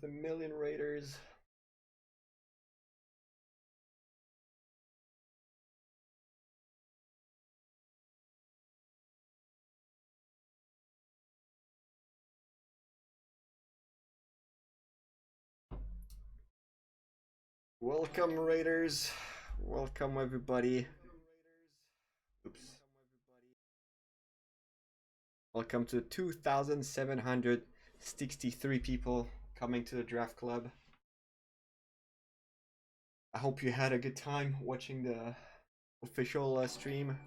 a million raiders. Welcome, raiders. Welcome, everybody. Oops. Welcome to 2,763 people coming to the draft club. I hope you had a good time watching the official stream.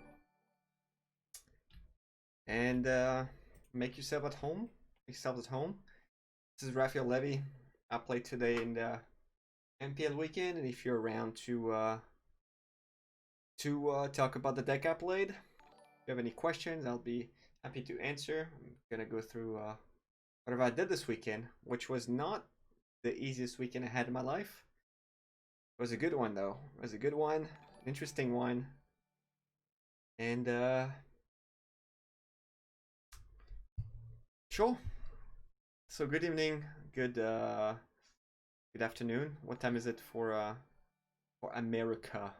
And make yourself at home. This is Raphael Levy. I played today in the MPL weekend, and if you're around to talk about the deck I played, if you have any questions, I'll be happy to answer. I'm gonna go through whatever I did this weekend, which was not the easiest weekend I had in my life. It was a good one though. It was a good one, interesting one, and sure. So good evening, good afternoon. What time is it for America?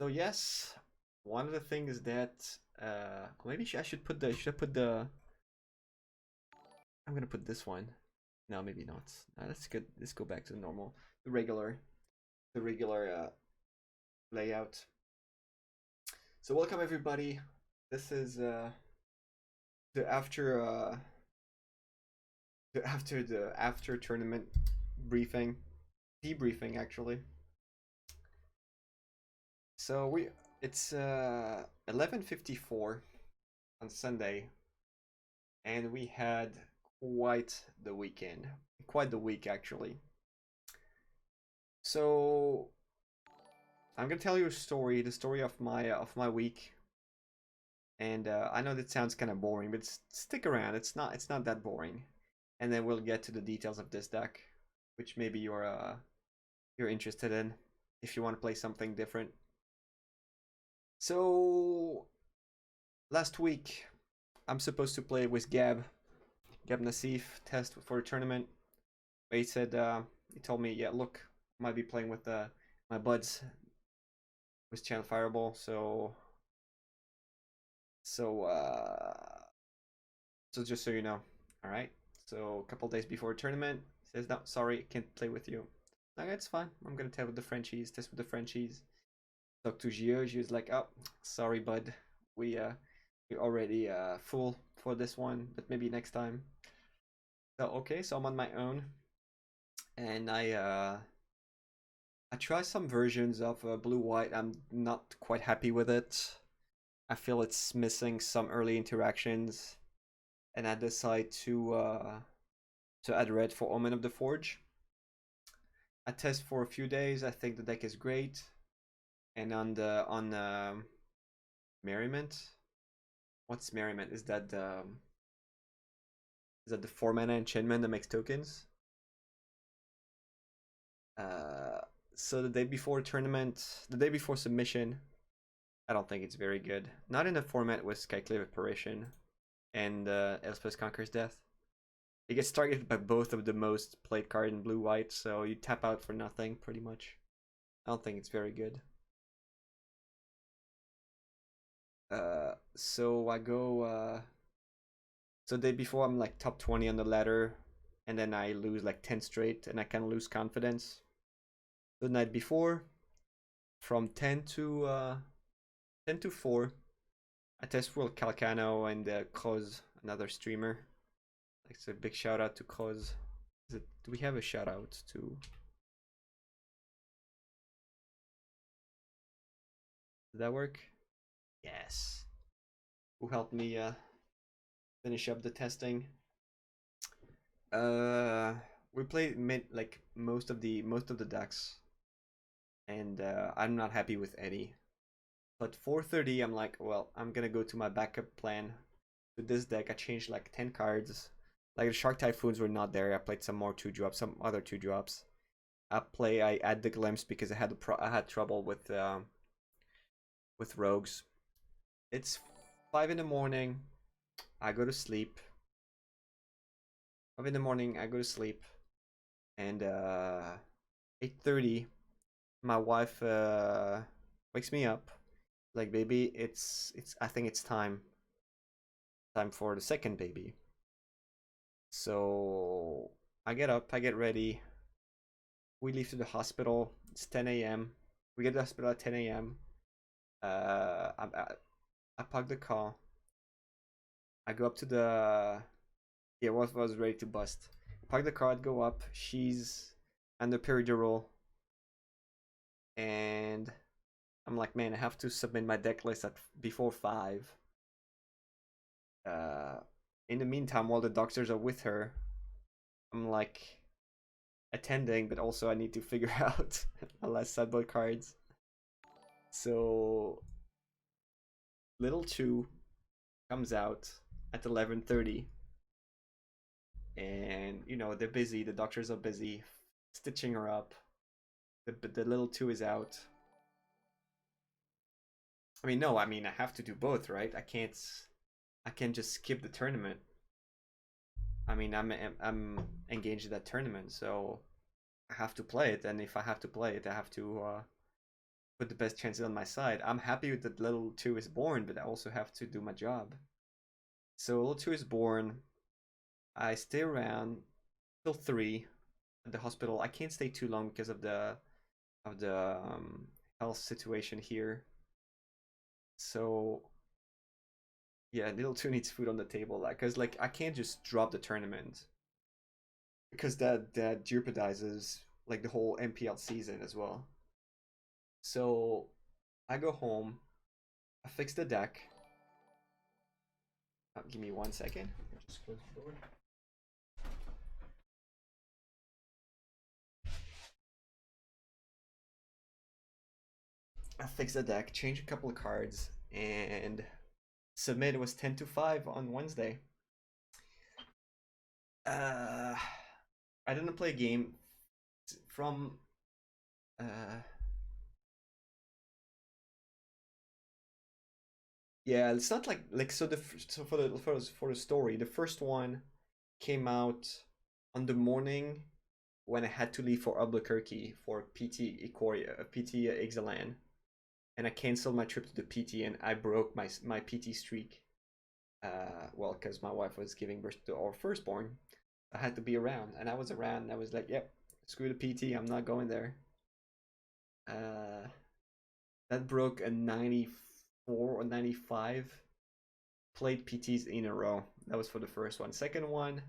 So yes, one of the things that maybe I should put the I'm gonna put this one. No, maybe not. Let's go back to the normal, the regular layout. So welcome everybody. This is the after tournament debriefing actually. So it's 11:54 on Sunday, and we had quite the weekend, quite the week actually. So I'm gonna tell you a story, the story of my week, and I know that sounds kind of boring, but stick around. It's not that boring, and then we'll get to the details of this deck, which maybe you're interested in if you want to play something different. So last week I'm supposed to play with Gab Nassif test for a tournament. But he told me, yeah, look, I might be playing with my buds with Channel Fireball, so just so you know, all right. So a couple days before a tournament, he says, no, sorry, can't play with you. Like, it's fine. I'm gonna test with the Frenchies. Talk to Gio. Gio's like, oh, sorry, bud, we're already full for this one, but maybe next time. So okay, so I'm on my own, and I try some versions of blue white. I'm not quite happy with it. I feel it's missing some early interactions, and I decide to add red for Omen of the Forge. I test for a few days. I think the deck is great, and on Merriment. What's Merriment? Is that the 4-mana enchantment that makes tokens? So the day before submission, I don't think it's very good. Not in a format with Skyclave Apparition and Elspeth Conquers Death. It gets targeted by both of the most played card in blue-white, so you tap out for nothing, pretty much. I don't think it's very good. So I go... so the day before, I'm like top 20 on the ladder, and then I lose like 10 straight, and I kind of lose confidence. The night before, from 10 to 4, I test World Calcano and Kroz, another streamer. Like, it's a big shout out to Kroz. Do we have a shout out to? Did that work? Yes. Who helped me finish up the testing? We played like most of the decks, and I'm not happy with any. But 4:30, I'm like, well, I'm gonna go to my backup plan. With this deck, I changed like 10 cards. Like the Shark Typhoons were not there. I played some more 2-drops, some other 2-drops. I add the Glimpse because I had trouble with rogues. It's 5 in the morning. I go to sleep. 5 in the morning, I go to sleep, and 8:30, my wife wakes me up. Like, baby, it's. I think it's time for the second baby. So I get up, I get ready. We leave to the hospital. It's 10 a.m. We get to the hospital at 10 a.m. I park the car. I go up to the. Yeah, was ready to bust. Park the car, go up. She's under peridural, and I'm like, man, I have to submit my deck list at before 5. Uh, in the meantime, while the doctors are with her, I'm like attending, but also I need to figure out my last sideboard cards. So little two comes out at 11:30, and they're busy. The doctors are busy stitching her up. The little two is out. I mean, no, I mean I have to do both, right? I can't just skip the tournament. I mean, I'm engaged in that tournament, so I have to play it. And if I have to play it, I have to put the best chances on my side. I'm happy with that little two is born, but I also have to do my job. So little two is born. I stay around till 3 at the hospital. I can't stay too long because of the health situation here. So yeah, little two needs food on the table. Because like I can't just drop the tournament because that jeopardizes like the whole MPL season as well. So I go home. I fix the deck. Give me 1 second. Just close the door. I fix the deck, change a couple of cards, and submit was 10 to 5 on Wednesday. I didn't play a game from yeah, it's not like so for the story, the first one came out on the morning when I had to leave for Albuquerque for PT Ikoria, PT Ixalan, and I canceled my trip to the PT and I broke my PT streak. Well, because my wife was giving birth to our firstborn, I had to be around, and I was around. And I was like, "Yep, screw the PT. I'm not going there." Uh, that broke a 94 or 95. Played PTs in a row. That was for the first one. Second one,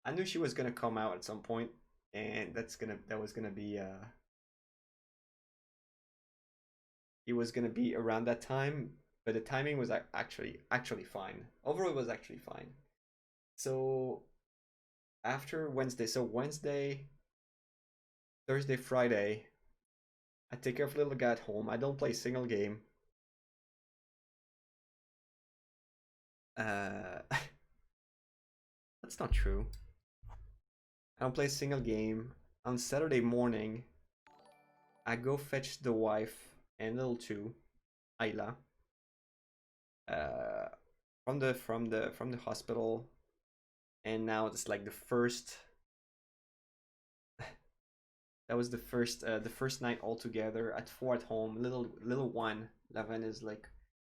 I knew she was gonna come out at some point, and that was gonna be it was gonna be around that time. But the timing was actually fine. Overall, it was actually fine. So after Wednesday, so Wednesday, Thursday, Friday, I take care of little guy at home. I don't play a single game. That's not true. I don't play a single game. On Saturday morning, I go fetch the wife and little two, Ayla, uh, from the hospital, and now it's like the first. That was the first night all together at 4 at home. Little one, Levin is like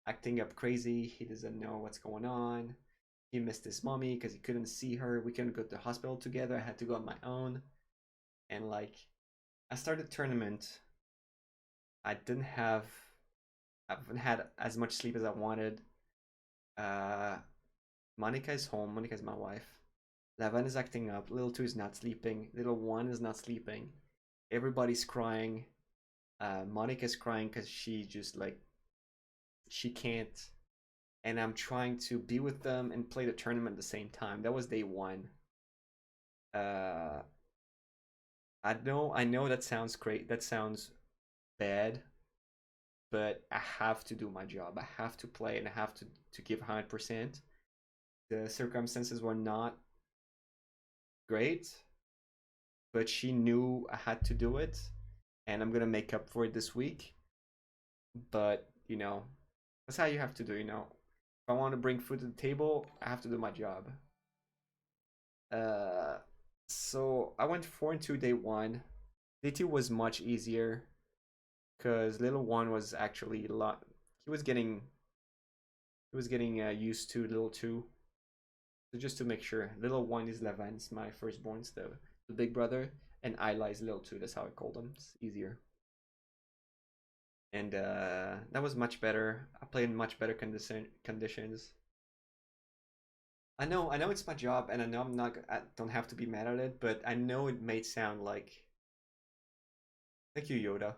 acting up crazy. He doesn't know what's going on. He missed his mommy because he couldn't see her. We couldn't go to the hospital together. I had to go on my own. And like, I started tournament. I didn't have, I haven't had as much sleep as I wanted. Uh, Monica is home. Monica is my wife. Levan is acting up. Little two is not sleeping. Little one is not sleeping. Everybody's crying. Monica's crying because she just like she can't. And I'm trying to be with them and play the tournament at the same time. That was day one. Uh, I know that sounds great. That sounds bad, but I have to do my job. I have to play and I have to give 100%. The circumstances were not great, but she knew I had to do it, and I'm gonna make up for it this week. But that's how you have to do. If I want to bring food to the table, I have to do my job. Uh, so I went 4-2 day one. Day two was much easier because little one was actually a lot. He was getting used to little two. So just to make sure, little one is Levance, my firstborn's the big brother, and Isla is little two. That's how I called him. It's easier. And that was much better. I played in much better conditions. I know it's my job, and I know I don't have to be mad at it, but I know it may sound like, thank you, Yoda.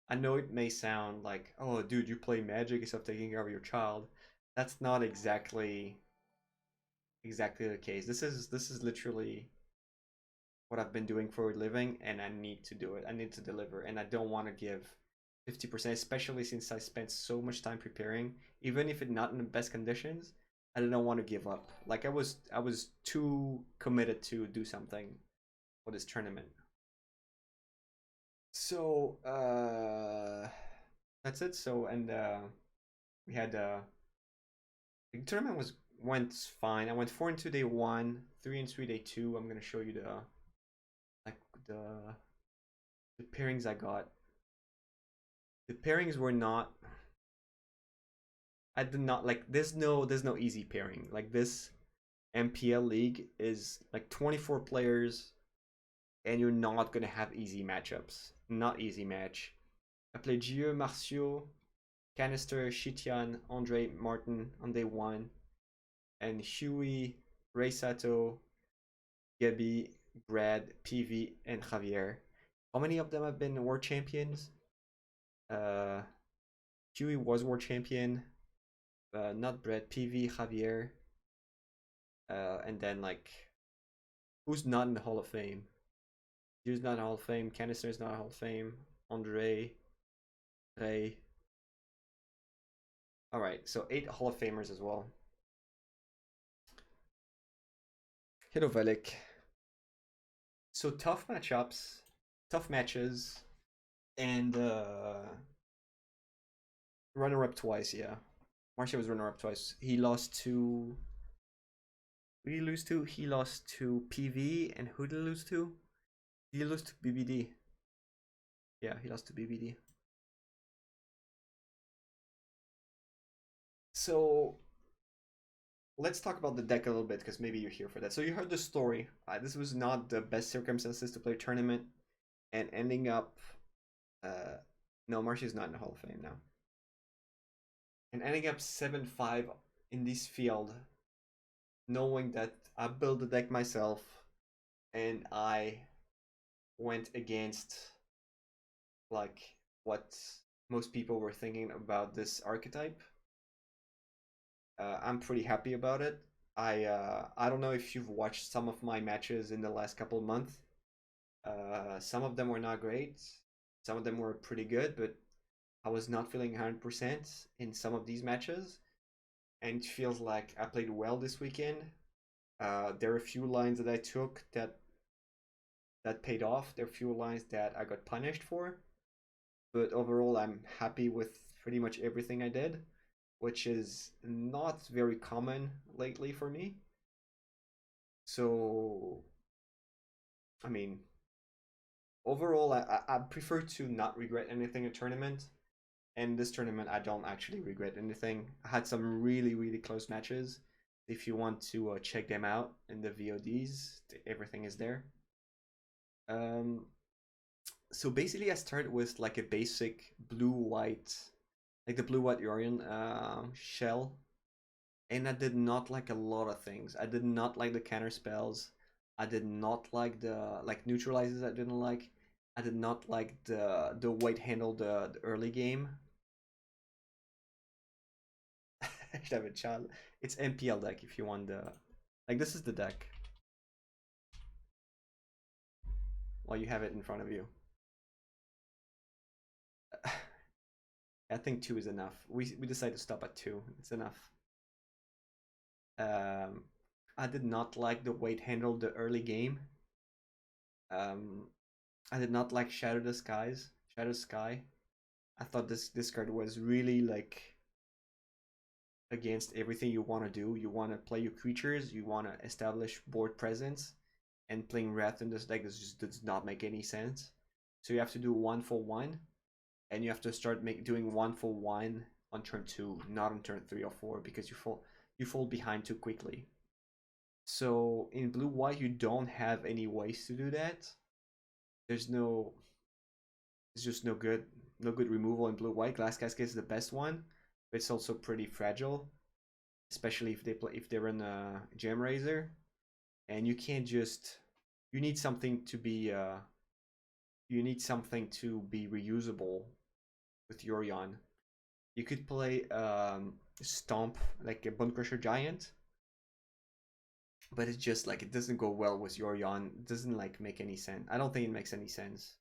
I know it may sound like, oh, dude, you play Magic instead of taking care of your child. That's not exactly the case. This is literally what I've been doing for a living, and I need to do it. I need to deliver, and I don't want to give 50%, especially since I spent so much time preparing, even if it's not in the best conditions. I didn't want to give up. Like I was too committed to do something for this tournament. So that's it. So and we had the tournament was went fine. I went 4-2 day one, 3-3 day two. I'm gonna show you like the the pairings I got. The pairings were not. I did not like. There's no easy pairing. Like this MPL league is like 24 players, and you're not gonna have easy matchups. Not easy match. I played Gieux, Marcio, Canister, Shitian, Andre, Martin on day one, and Huey, Ray Sato, Gabi, Brad, PV, and Javier. How many of them have been world champions? Uh, Huey was world champion. Not Brad, PV, Javier, and then like who's not in the Hall of Fame? Hugh's not in the Hall of Fame. Canister's not in the Hall of Fame. Andre, Ray. All right, so 8 Hall of Famers as well. Hidovelik. So tough matchups, tough matches, and runner up twice. Yeah, Marcia was runner up twice. He lost to. Who did he lose to? He lost to PV, and who did he lose to? He lost to BBD. Yeah, he lost to BBD. So let's talk about the deck a little bit because maybe you're here for that. So you heard the story. This was not the best circumstances to play a tournament, and ending up, uh, no, Marcia's not in the Hall of Fame now, and ending up 7-5 in this field, knowing that I built the deck myself, and I went against like what most people were thinking about this archetype. I'm pretty happy about it. I don't know if you've watched some of my matches in the last couple of months. Some of them were not great. Some of them were pretty good, but I was not feeling 100% in some of these matches, and it feels like I played well this weekend. There are a few lines that I took that paid off. There are a few lines that I got punished for, but overall, I'm happy with pretty much everything I did, which is not very common lately for me. So, I mean, overall, I prefer to not regret anything in a tournament. And this tournament, I don't actually regret anything. I had some really, really close matches. If you want to check them out in the VODs, everything is there. Um, so basically, I started with like a basic blue-white, like the blue-white Yorion shell, and I did not like a lot of things. I did not like the counter spells. I did not like the like neutralizers. I didn't like. I did not like the white handle the early game. I should have a child. It's MPL deck if you want the like this is the deck. While you have it in front of you. I think 2 is enough. We decided to stop at 2. It's enough. Um, I did not like the way it handled the early game. Um, I did not like Shadow the Skies. Shadow Sky. I thought this card was really like against everything you want to do. You want to play your creatures, you want to establish board presence, and playing Wrath in this deck just does not make any sense. So you have to do 1 for 1, and you have to start doing 1 for 1 on turn 2, not on turn 3 or 4, because you fall behind too quickly. So in blue white you don't have any ways to do that. There's no It's just no good removal in blue white. Glass Cascade is the best one, but it's also pretty fragile, especially if they run a Gem Razor, and you can't just you need something to be reusable with Yorion. You could play Stomp, like a Bone Crusher Giant, but it's just like it doesn't go well with Yorion. It doesn't like make any sense. I don't think it makes any sense.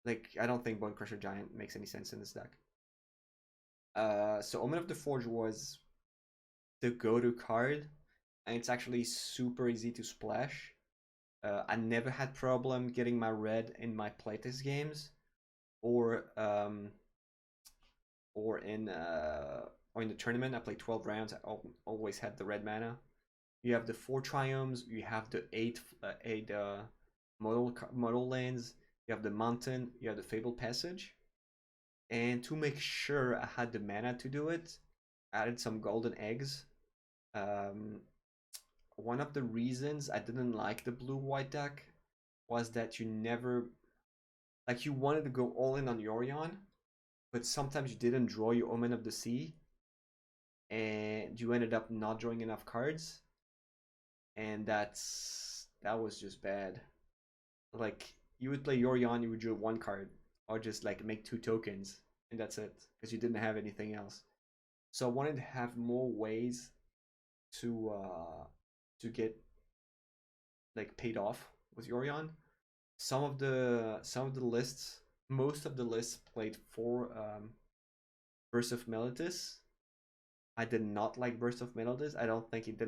Like I don't think Bone Crusher Giant makes any sense in this deck. So Omen of the Forge was the go-to card, and it's actually super easy to splash. I never had problem getting my red in my playtest games, or in the tournament. I played 12 rounds. I always had the red mana. You have the 4 Triumphs. You have the 8 model lands. You have the Mountain. You have the Fabled Passage. And to make sure I had the mana to do it, I added some golden eggs. One of the reasons I didn't like the blue-white deck was that you never, like, you wanted to go all in on Yorion, but sometimes you didn't draw your Omen of the Sea, and you ended up not drawing enough cards, and that was just bad. Like, you would play Yorion, you would draw 1 card, or just like make 2 tokens, and that's it, because you didn't have anything else. So I wanted to have more ways to get like paid off with Yorion. Some of the lists, most of the lists played for Burst of Meletis. I did not like Burst of Meletis. I don't think it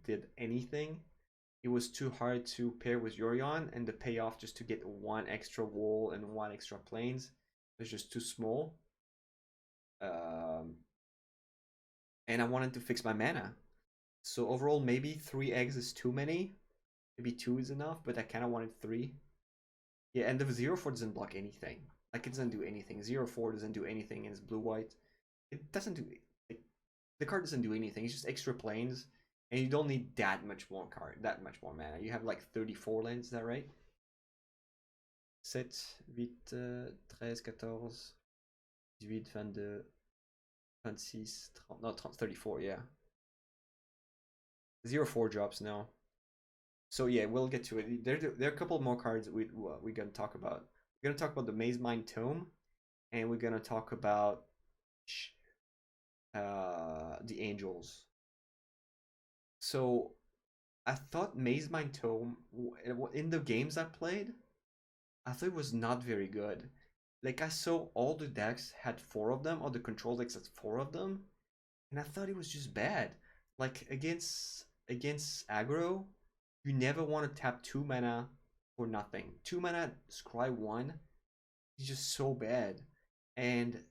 did anything. It was too hard to pair with Yorion, and the payoff just to get 1 extra wall and 1 extra planes was just too small. And I wanted to fix my mana. So overall, maybe 3 eggs is too many. Maybe 2 is enough, but I kind of wanted 3. Yeah, and the 0-4 doesn't block anything. Like, it doesn't do anything. 0-4 doesn't do anything in its blue-white. It doesn't do... the card doesn't do anything. It's just extra planes. And you don't need that much more mana. You have like 34 lands, is that right? 7, 8, 13, 14, 18, 22, 26, 30, no, 34, yeah. 0-4 drops now. So yeah, we'll get to it. There are a couple more cards we're gonna talk about. We're gonna talk about the Maze Mind Tome, and we're gonna talk about the Angels. So I thought Maze Mind Tome, in the games I played, I thought it was not very good. Like, I saw all the decks had 4 of them, or the control decks had 4 of them, and I thought it was just bad. Like, against aggro, you never want to tap 2 mana for nothing. 2 mana scry 1 is just so bad. And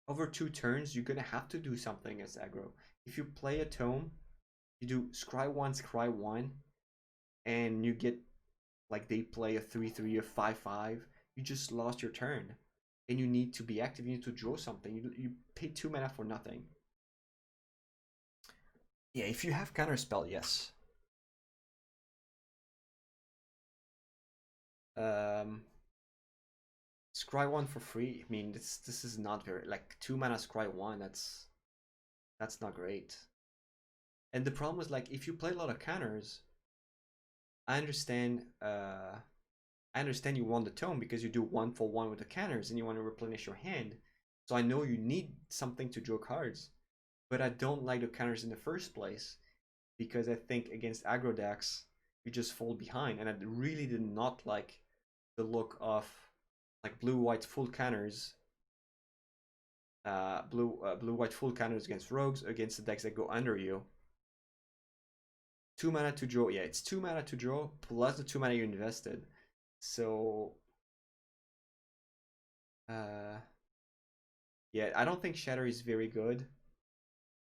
over 2 turns, you're gonna have to do something as aggro. If you play a tome, you do scry 1, and you get, like, they play a 3-3, a 5-5, you just lost your turn. And you need to be active, you need to draw something. You pay 2 mana for nothing. Yeah, if you have counterspell, yes. Scry 1 for free. I mean, this is not very, like, 2 mana scry 1. That's not great. And the problem is, like, if you play a lot of counters, I understand. I understand you want the tome because you do 1-for-1 with the counters and you want to replenish your hand. So I know you need something to draw cards, but I don't like the counters in the first place because I think against aggro decks you just fall behind, and I really did not like the look of, like, blue-white full counters. Blue-white full counters against rogues, against the decks that go under you. 2 mana to draw. Yeah, it's 2 mana to draw plus the 2 mana you invested. So yeah, I don't think Shatter is very good.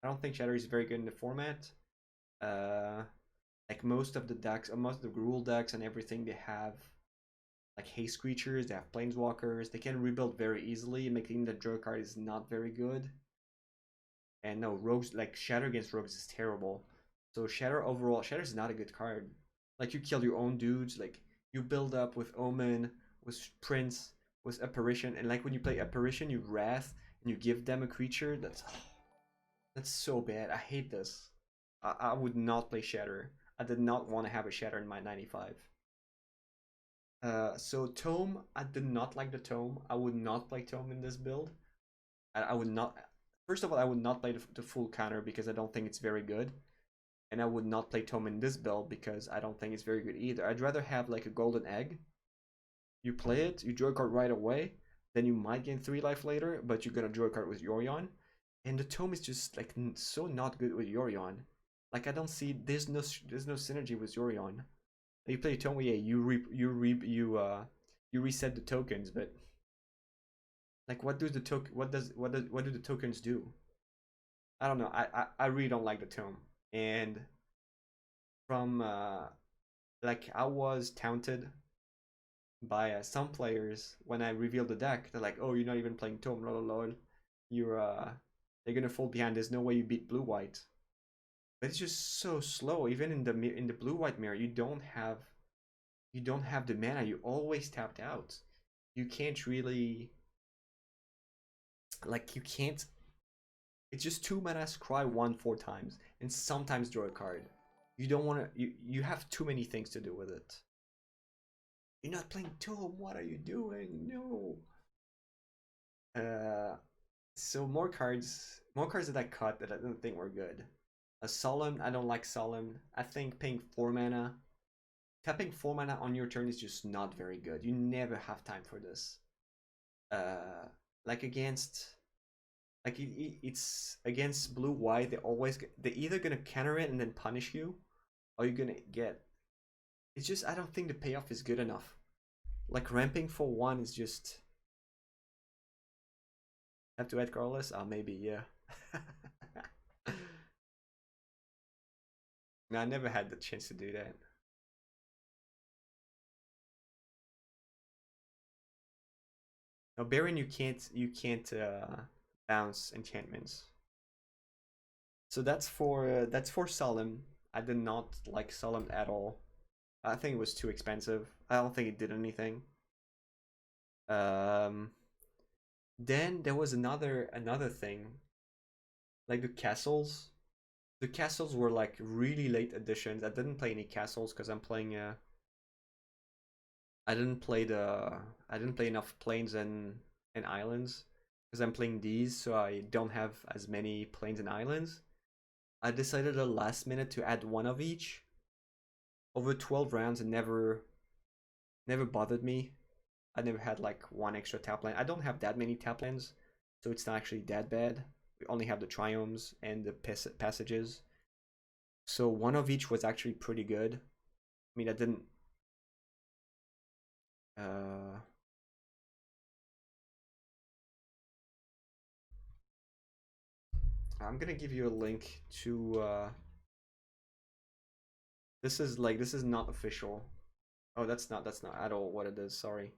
I don't think Shatter is very good in the format. Uh, like most of the decks, most of the rule decks and everything, they have like haste creatures, they have planeswalkers, they can rebuild very easily, making the draw card is not very good. And no, rogues, like Shatter against rogues is terrible. So Shatter overall, Shatter is not a good card. Like you kill your own dudes, like you build up with Omen, with Prince, with Apparition, and like when you play Apparition, you Wrath and you give them a creature. That's so bad. I hate this. I would not play Shatter. I did not want to have a Shatter in my 95. So Tome, I did not like the Tome. I would not play Tome in this build. I would not. First of all, I would not play the full counter because I don't think it's very good. And I would not play Tome in this build because I don't think it's very good either. I'd rather have like a golden egg. You play it, you draw a card right away, then you might gain 3 life later, but you're gonna draw a card with Yorion. And the Tome is just like so not good with Yorion. Like I don't see there's no synergy with Yorion. You play Tome, yeah, you reset the tokens, but like what do the what do the tokens do? I don't know. I really don't like the Tome. And from like I was taunted by some players when I revealed the deck. They're like, "Oh, you're not even playing Tome, lol, lol. You're they're gonna fall behind. There's no way you beat blue white." But it's just so slow. Even in the blue white mirror, you don't have the mana. You always tapped out. You can't really like you can't. It's just 2 mana, scry 1 4 times, and sometimes draw a card. You don't want to. You have too many things to do with it. You're not playing Tome. What are you doing? No. So more cards that I cut that I don't think were good. A Solemn, I don't like Solemn. I think paying 4 mana, tapping 4 mana on your turn is just not very good. You never have time for this. Like against, like it's against blue white. They're either gonna counter it and then punish you, or you're gonna get. It's just I don't think the payoff is good enough. Like ramping for 1 is just. Have to add Carlos? Maybe, yeah. No, I never had the chance to do that. No, Baron, you can't bounce enchantments. So that's for Solemn. I did not like Solemn at all. I think it was too expensive. I don't think it did anything. Um, then there was another thing, like the castles. The castles were like really late additions. I didn't play any castles because I'm playing I didn't play enough plains and islands because I'm playing these, so I don't have as many plains and islands. I decided at the last minute to add 1 of each over 12 rounds and never bothered me. I never had like 1 extra tap land. I don't have that many tap lands, so it's not actually that bad. We only have the triomes and the passages. So 1 of each was actually pretty good. I mean, I didn't I'm gonna give you a link to this is not official. Oh, that's not at all what it is. Sorry.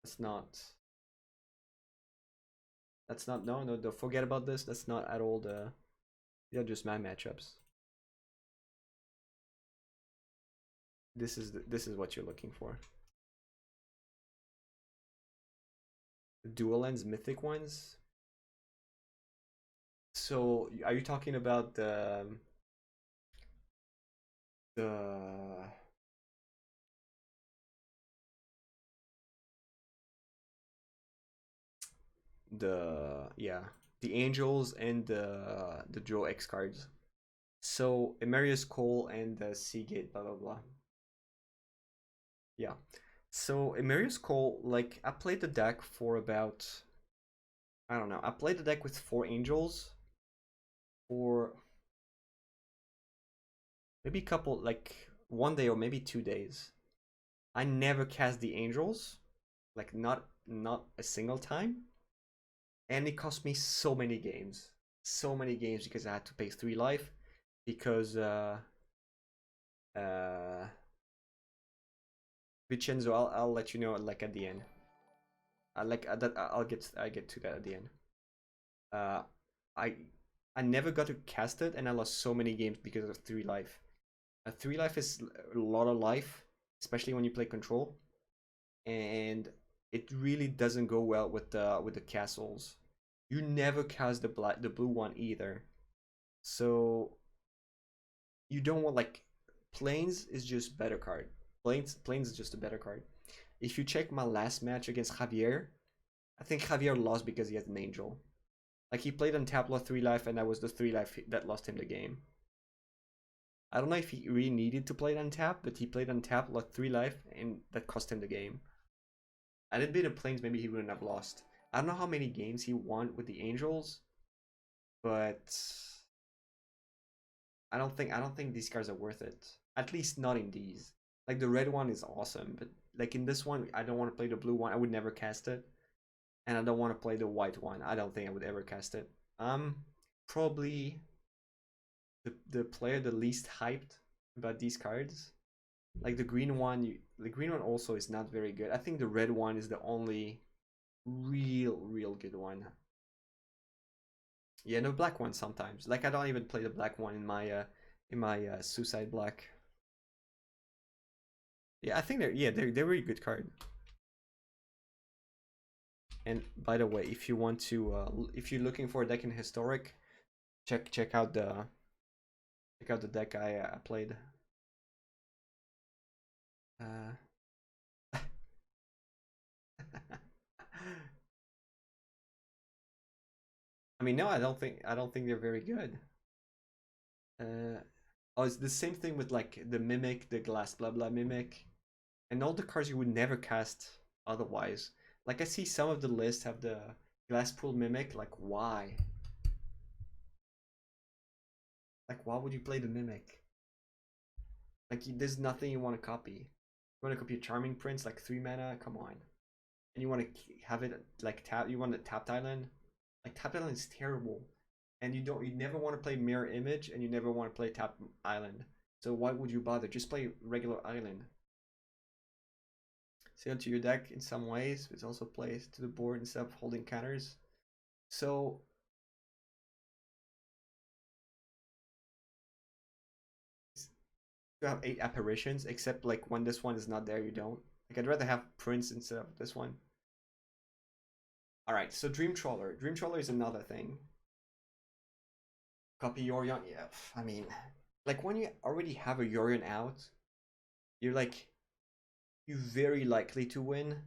That's not no, don't forget about this. That's not at all yeah, just my matchups. This is what you're looking for. The dual lens mythic ones. So are you talking about the yeah, the angels and the draw X cards? So Emerius Cole and the Seagate, blah blah blah. Yeah. So Emerius Cole, like I played the deck for about I don't know. I played the deck with 4 angels for maybe a couple like 1 day or maybe 2 days. I never cast the angels, like not a single time, and it cost me so many games. so many games because I had to pay 3 life because uh Vincenzo, I'll let you know like at the end. I get to that at the end. Uh, I I never got to cast it, and I lost so many games because of 3 life. 3 life is a lot of life, especially when you play control, and it really doesn't go well with the castles. You never cast the blue one either, so you don't want like planes is just better card. Planes is just a better card. If you check my last match against Javier, I think Javier lost because he has an angel. Like he played on Tableau 3 life, and that was the 3 life that lost him the game. I don't know if he really needed to play it on tap, but he played on tap, lost 3 life, and that cost him the game. Had it been a planes, maybe he wouldn't have lost. I don't know how many games he won with the Angels, but I don't think these cards are worth it. At least not in these. Like the red one is awesome, but like in this one, I don't want to play the blue one. I would never cast it, and I don't want to play the white one. I don't think I would ever cast it. Probably the player the least hyped about these cards. Like the green one, the green one also is not very good. I think the red one is the only real good one. Yeah, no black one sometimes. Like I don't even play the black one in my Suicide Black. Yeah, I think they're really good card. And by the way, if you want to if you're looking for a deck in historic, check out the deck I played. I mean, no, I don't think they're very good. Oh, it's the same thing with like the Mimic, the Glass blah blah Mimic, and all the cards you would never cast otherwise. Like I see some of the lists have the Glass Pool Mimic. Like why? Like why would you play the Mimic? Like there's nothing you want to copy. You want to copy a Charming Prince like 3 mana? Come on. And you want to have it like tap? You want a tapped island? Like tapped island is terrible. And you never want to play Mirror Image, and you never want to play Tap Island. So why would you bother? Just play regular Island. Sail to your deck in some ways, which also plays to the board instead of holding counters. So you have 8 apparitions, except like when this one is not there, you don't. Like I'd rather have Prince instead of this one. Alright, so Dream Trawler. Dream Trawler is another thing. Copy Yorion, yeah. I mean, like when you already have a Yorion out, you're very likely to win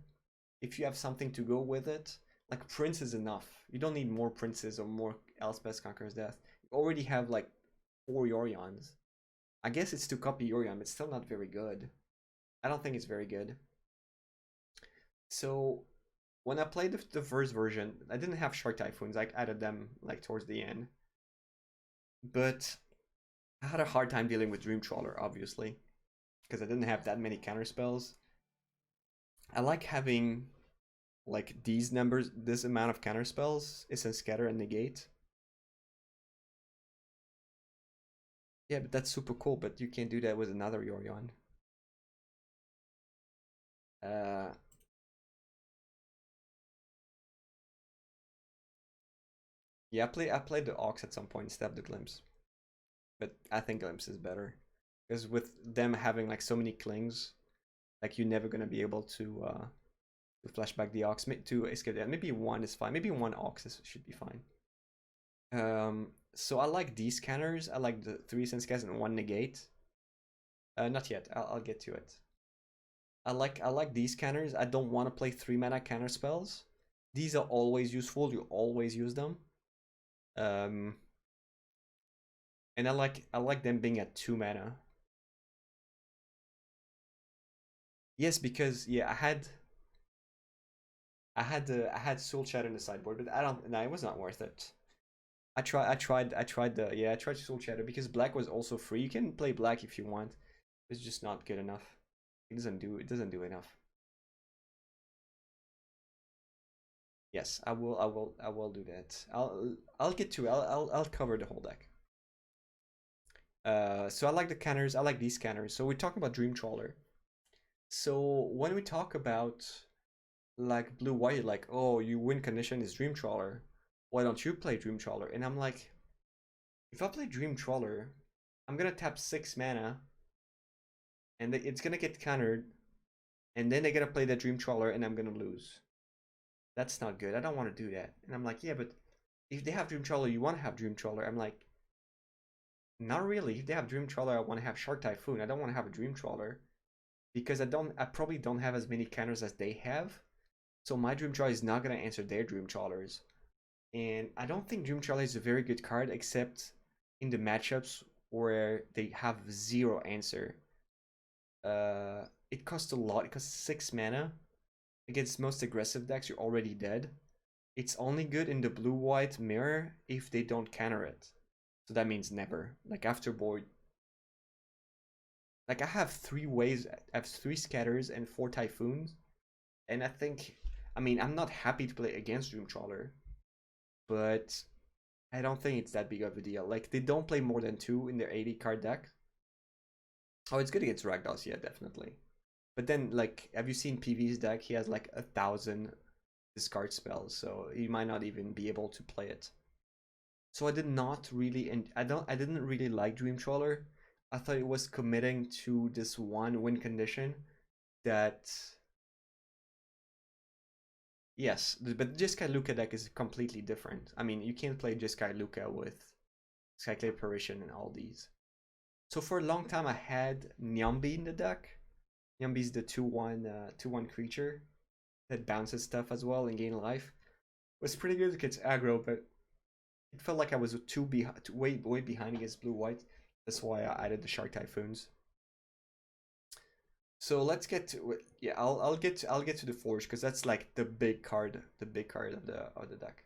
if you have something to go with it. Like Prince is enough. You don't need more Princes or more Elspeth Conqueror's Death. You already have like 4 Yorions. I guess it's to copy Yorion, but it's still not very good. I don't think it's very good. So when I played the first version, I didn't have Shark Typhoons. I added them like towards the end. But I had a hard time dealing with Dream Trawler, obviously, because I didn't have that many counter spells. I like having like these numbers, this amount of counter spells. It's a scatter and negate. Yeah, but that's super cool, but you can't do that with another Yorion. Yeah, I played the Ox at some point instead of the Glimpse. But I think Glimpse is better. Because with them having like so many clings, like you're never gonna be able to flash back the Ox to escape that. Maybe one is fine. Maybe one Ox should be fine. So I like these scanners. I like the 3 sense cast and 1 negate. Not yet. I'll get to it. I like these scanners. I don't want to play 3 mana counter spells. These are always useful. You always use them. And I like them being at 2 mana. Yes, because yeah, I had Soul Shatter in the sideboard, but I don't. No, it was not worth it. I tried Soul Shatter because black was also free. You can play black if you want. It's just not good enough. It doesn't do enough. Yes, I will do that. I'll get to. I'll cover the whole deck. So I like the counters. I like these counters. So we're talking about Dream Trawler. So when we talk about like blue white, like, oh, you win condition is Dream Trawler. Why don't you play Dream Trawler? And I'm like, if I play Dream Trawler, I'm gonna tap 6 mana, and it's gonna get countered, and then they're gonna play the Dream Trawler, and I'm gonna lose. That's not good. I don't want to do that. And I'm like, yeah, but if they have Dream Trawler, you want to have Dream Trawler. I'm like, not really. If they have Dream Trawler, I want to have Shark Typhoon. I don't want to have a Dream Trawler because I probably don't have as many counters as they have. So my Dream Trawler is not gonna answer their Dream Trawlers. And I don't think Dream Trawler is a very good card except in the matchups where they have zero answer. It costs a lot. It costs 6 mana. Against most aggressive decks, you're already dead. It's only good in the blue-white mirror if they don't counter it. So that means never. Like after board. Like I have 3 ways, I have 3 scatters and 4 typhoons. And I think, I mean, I'm not happy to play against Dream Trawler, but I don't think it's that big of a deal. Like they don't play more than 2 in their 80 card deck. Oh, it's good against Ragdolls, yeah, definitely. But then, like, have you seen PV's deck? He has like 1,000 discard spells, so he might not even be able to play it. So I did not really, and I didn't really like Dream Trawler. I thought it was committing to this one win condition that, yes, but Jeskai Luka deck is completely different. I mean, you can't play Jeskai Luka with Skyclave Apparition and all these. So for a long time, I had Nyambi in the deck. Nyambi's the 2/1 creature that bounces stuff as well and gain life. It was pretty good against aggro, but it felt like I was way behind against blue white. That's why I added the Shark Typhoons. So let's get to, yeah, I'll get to the Forge because that's like the big card of the deck.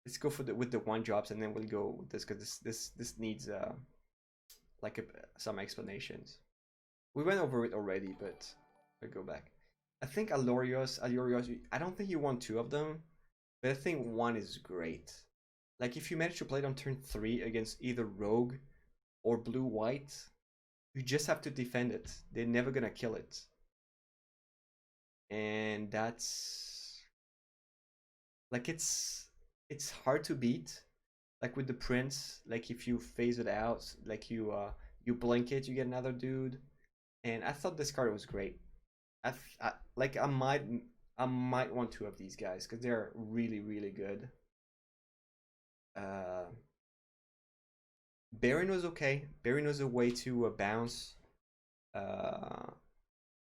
Let's go for with the 1-drops and then we'll go with this because this needs like some explanations. We went over it already, but I'll go back. I think Alorios, I don't think you want 2 of them, but I think 1 is great. Like if you manage to play it on turn 3 against either Rogue or blue-white, you just have to defend it. They're never gonna kill it. And that's like it's hard to beat. Like with the Prince, like if you phase it out, like you blink it, you get another dude. And I thought this card was great. Like I might want 2 of these guys because they're really good. Baron was okay. Baron was a way to bounce, to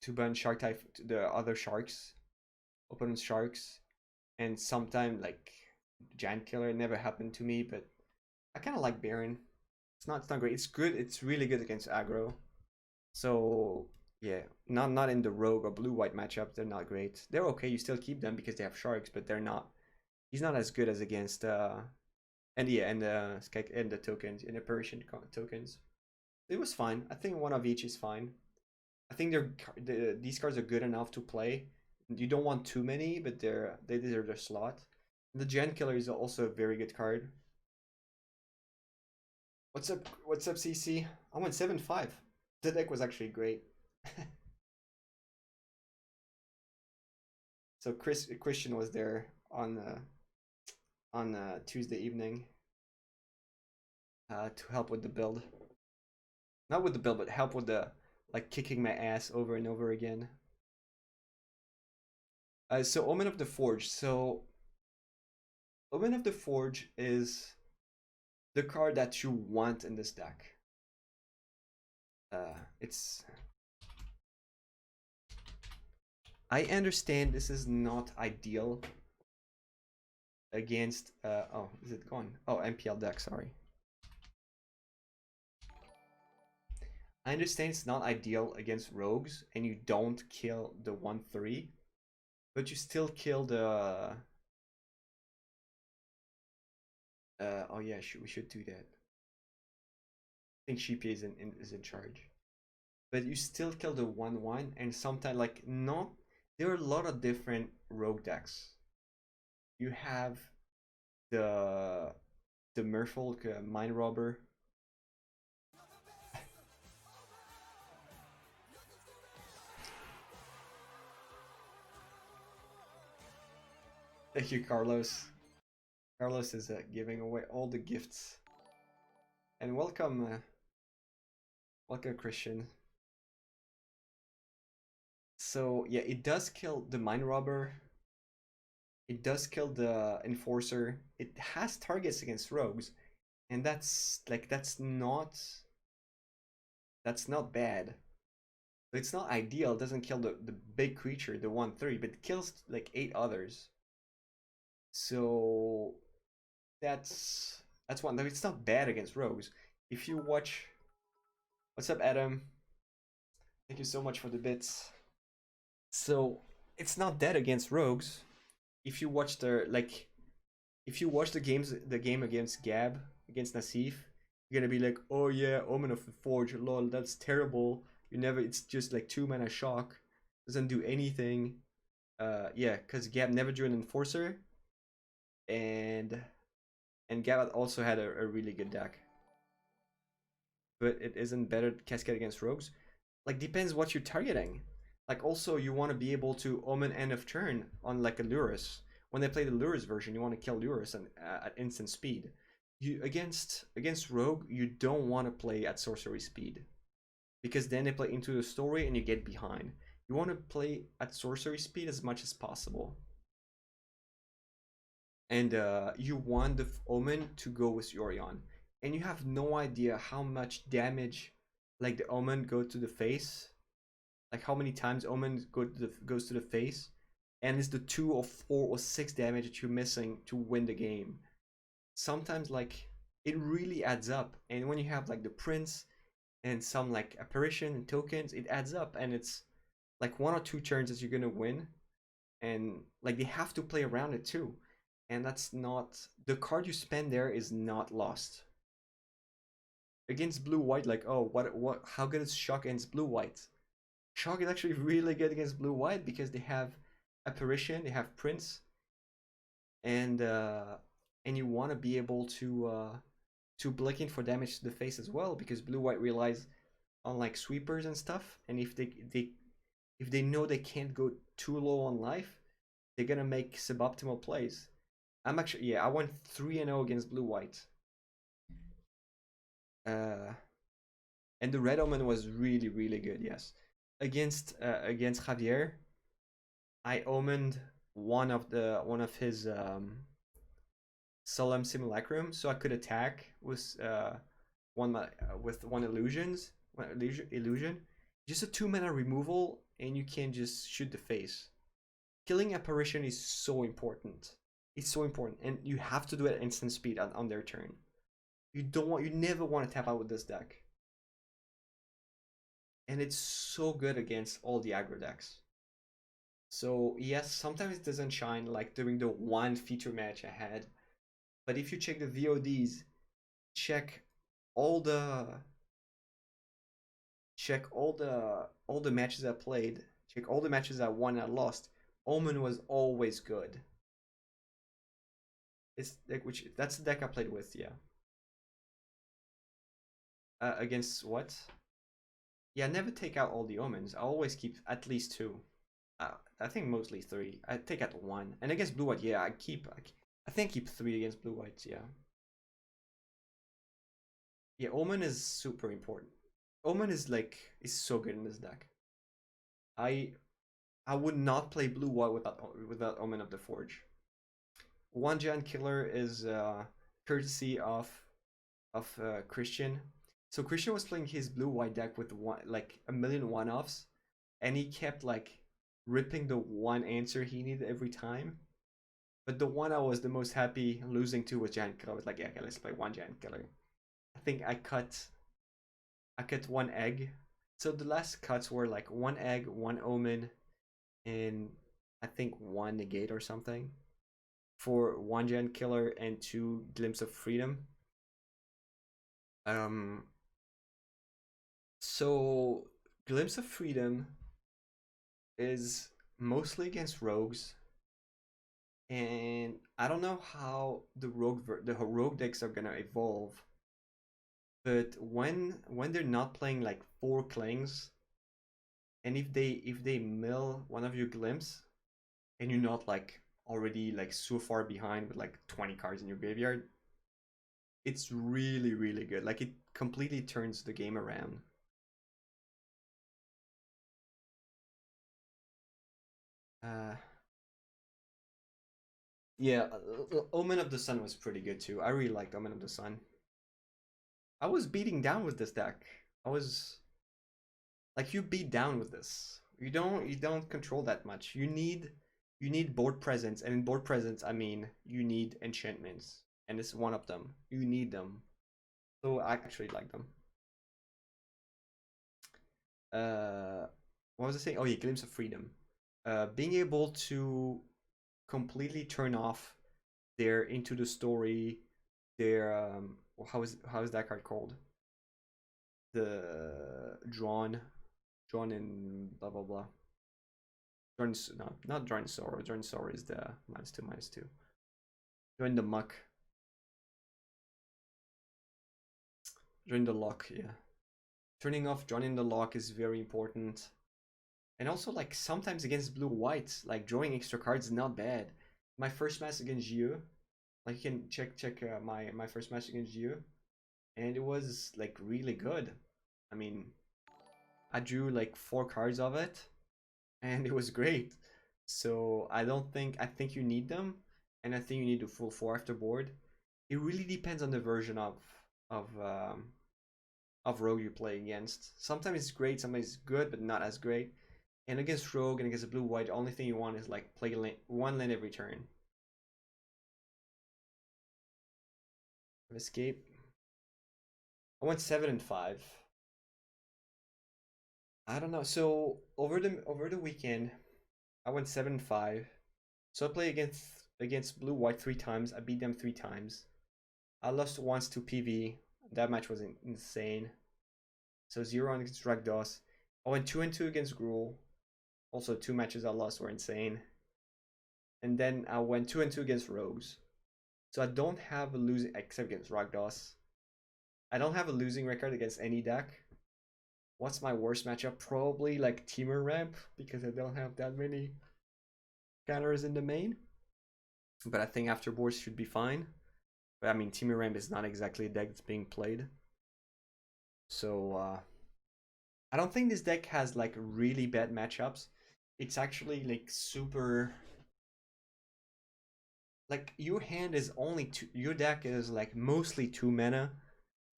burn shark type the other sharks, opponent's sharks, and sometimes like Giant Killer. It never happened to me, but I kind of like Baron. It's not great. It's good. It's really good against aggro. So yeah, not in the rogue or blue white matchups. They're not great. They're okay. You still keep them because they have sharks, but they're not. He's not as good as against and yeah, and the tokens in the Persian tokens. It was fine. I think 1 of each is fine. I think these cards are good enough to play. You don't want too many, but they deserve their slot. The Gen Killer is also a very good card. What's up? What's up, CC? I went 7-5. The deck was actually great. So Christian was there on Tuesday evening to help with the build. Not with the build, but help with the like kicking my ass over and over again. So Omen of the Forge. So Omen of the Forge is the card that you want in this deck. It's. I understand this is not ideal against. Oh, is it gone? Oh, MPL deck. Sorry. I understand it's not ideal against rogues, and you don't kill the 1/3, but you still kill the. Oh yeah, we should do that. I think Sheepy is in charge, but you still kill the 1/1, and sometimes like not. There are a lot of different rogue decks. You have the the Merfolk mine robber. Thank you, Carlos. Carlos is giving away all the gifts. And welcome, Christian. So yeah, it does kill the mine robber. It does kill the enforcer. It has targets against rogues, and that's not bad. It's not ideal. It doesn't kill the big creature, the 1/3, but it kills like 8 others. So that's one. No, it's not bad against rogues. If you watch, what's up, Adam? Thank you so much for the bits. So it's not dead against rogues. If you watch if you watch the game against Gab, against Nassif, you're gonna be like, oh yeah, Omen of the Forge, lol, that's terrible. It's just like 2 mana shock, doesn't do anything. Yeah, because Gab never drew an enforcer, and Gab also had a really good deck, but it isn't better Cascade against rogues. Like depends what you're targeting. Like also you want to be able to Omen end of turn on like a Lurus. When they play the Lurus version, you want to kill Lurus at instant speed. You against Rogue, you don't want to play at sorcery speed because then they play into the story and you get behind. You want to play at sorcery speed as much as possible, and you want the Omen to go with Yorion, and you have no idea how much damage like the Omen go to the face, like how many times Omen goes to the face, and it's the 2 or 4 or 6 damage that you're missing to win the game. Sometimes like it really adds up, and when you have like the Prince and some like apparition and tokens, it adds up, and it's like 1 or 2 turns that you're gonna win, and like they have to play around it too, and that's not the card you spend there is not lost against blue white. Like, oh, what how good is Shock against blue white? Shock is actually really good against blue white because they have apparition, they have Prince, and you want to be able to blick in for damage to the face as well, because blue white relies on like sweepers and stuff, and if they know they can't go too low on life, they're gonna make suboptimal plays. I went 3-0 against blue white. Uh, and the red omen was really really good. Yes, against Javier, I omened one of his Solemn Simulacrum, so I could attack with one illusion, just a 2 mana removal, and you can just shoot the face. Killing apparition is so important. It's so important, and you have to do it at instant speed on their turn. You never want to tap out with this deck, and it's so good against all the aggro decks. So yes, sometimes it doesn't shine like during the one feature match I had, but if you check the VODs, check all the all the matches I played, check all the matches I won and I lost. Omen was always good. It's like that's the deck I played with, yeah. Against what? Yeah, I never take out all the omens. I always keep at least 2. I think mostly 3. I take out 1. And against blue white, yeah, I think I keep 3 against blue white, yeah. Yeah, Omen is super important. Omen is so good in this deck. I I would not play blue white without Omen of the Forge. One Giant Killer is courtesy of Christian. So Christian was playing his blue white deck with like a million one-offs, and he kept like ripping the one answer he needed every time. But the one I was the most happy losing to was Giant Killer. I was like, yeah, okay, let's play one Giant Killer. I think I cut 1 egg. So the last cuts were like 1 egg, 1 omen, and I think 1 negate or something for 1 Giant Killer and 2 Glimpse of Freedom. Um, so Glimpse of Freedom is mostly against rogues, And I don't know how the rogue decks are gonna evolve, but when they're not playing like 4 clings, and if they mill one of your glimpse, and you're not like already like so far behind with like 20 cards in your graveyard, it's really really good. Like it completely turns the game around. Uh, yeah, Omen of the Sun was pretty good too. I really liked Omen of the Sun. I was beating down with this deck. I was like, you beat down with this. You don't control that much. You need board presence, and in board presence I mean you need enchantments, and it's one of them. You need them. So I actually like them. Uh, what was I saying? Oh yeah, Glimpse of Freedom. Being able to completely turn off their into the story, their how is that card called? The drawn in blah blah blah. Drawn, no, not Drawn Sorrow. Drawn Sorrow is the -2/-2. Join the muck. Join the lock, yeah. Turning off Drawn in the lock is very important. And also, like, sometimes against blue-white, like, drawing extra cards is not bad. My first match against Gio, like, you can check my first match against Gio, and it was, like, really good. I mean, I drew, like, 4 cards of it, and it was great. So I think you need them, and I think you need a full 4 after board. It really depends on the version of um, of rogue you play against. Sometimes it's great, sometimes it's good, but not as great. And against rogue and against blue white, the only thing you want is like play one land every turn. Escape. I went 7 and 5. I don't know. So over the weekend, I went 7 and 5. So I played against blue white 3 times. I beat them 3 times. I lost once to PV. That match was insane. So 0 against Rakdos. I went 2-2 against Gruul. Also 2 matches I lost were insane. And then I went 2-2 against Rogues. So I don't have a losing except against Rakdos. I don't have a losing record against any deck. What's my worst matchup? Probably like Teamer Ramp, because I don't have that many counters in the main. But I think Afterboards should be fine. But I mean, Teamer Ramp is not exactly a deck that's being played. So I don't think this deck has like really bad matchups. It's actually like super. Like your hand is only two. Your deck is like mostly 2 mana,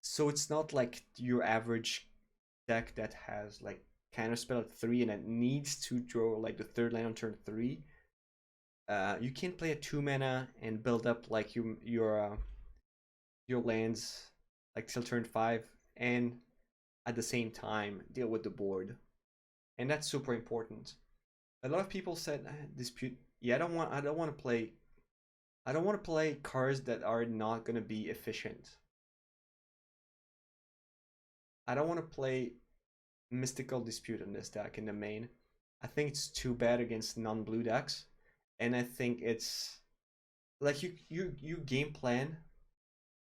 so it's not like your average deck that has like counterspell at 3 and it needs to draw like the third land on turn 3. You can play a 2 mana and build up like your lands like till turn 5, and at the same time deal with the board, and that's super important. A lot of people said dispute. Yeah, I don't want to play cards that are not gonna be efficient. I don't want to play Mystical Dispute in this deck in the main. I think it's too bad against non-blue decks, and I think it's like you game plan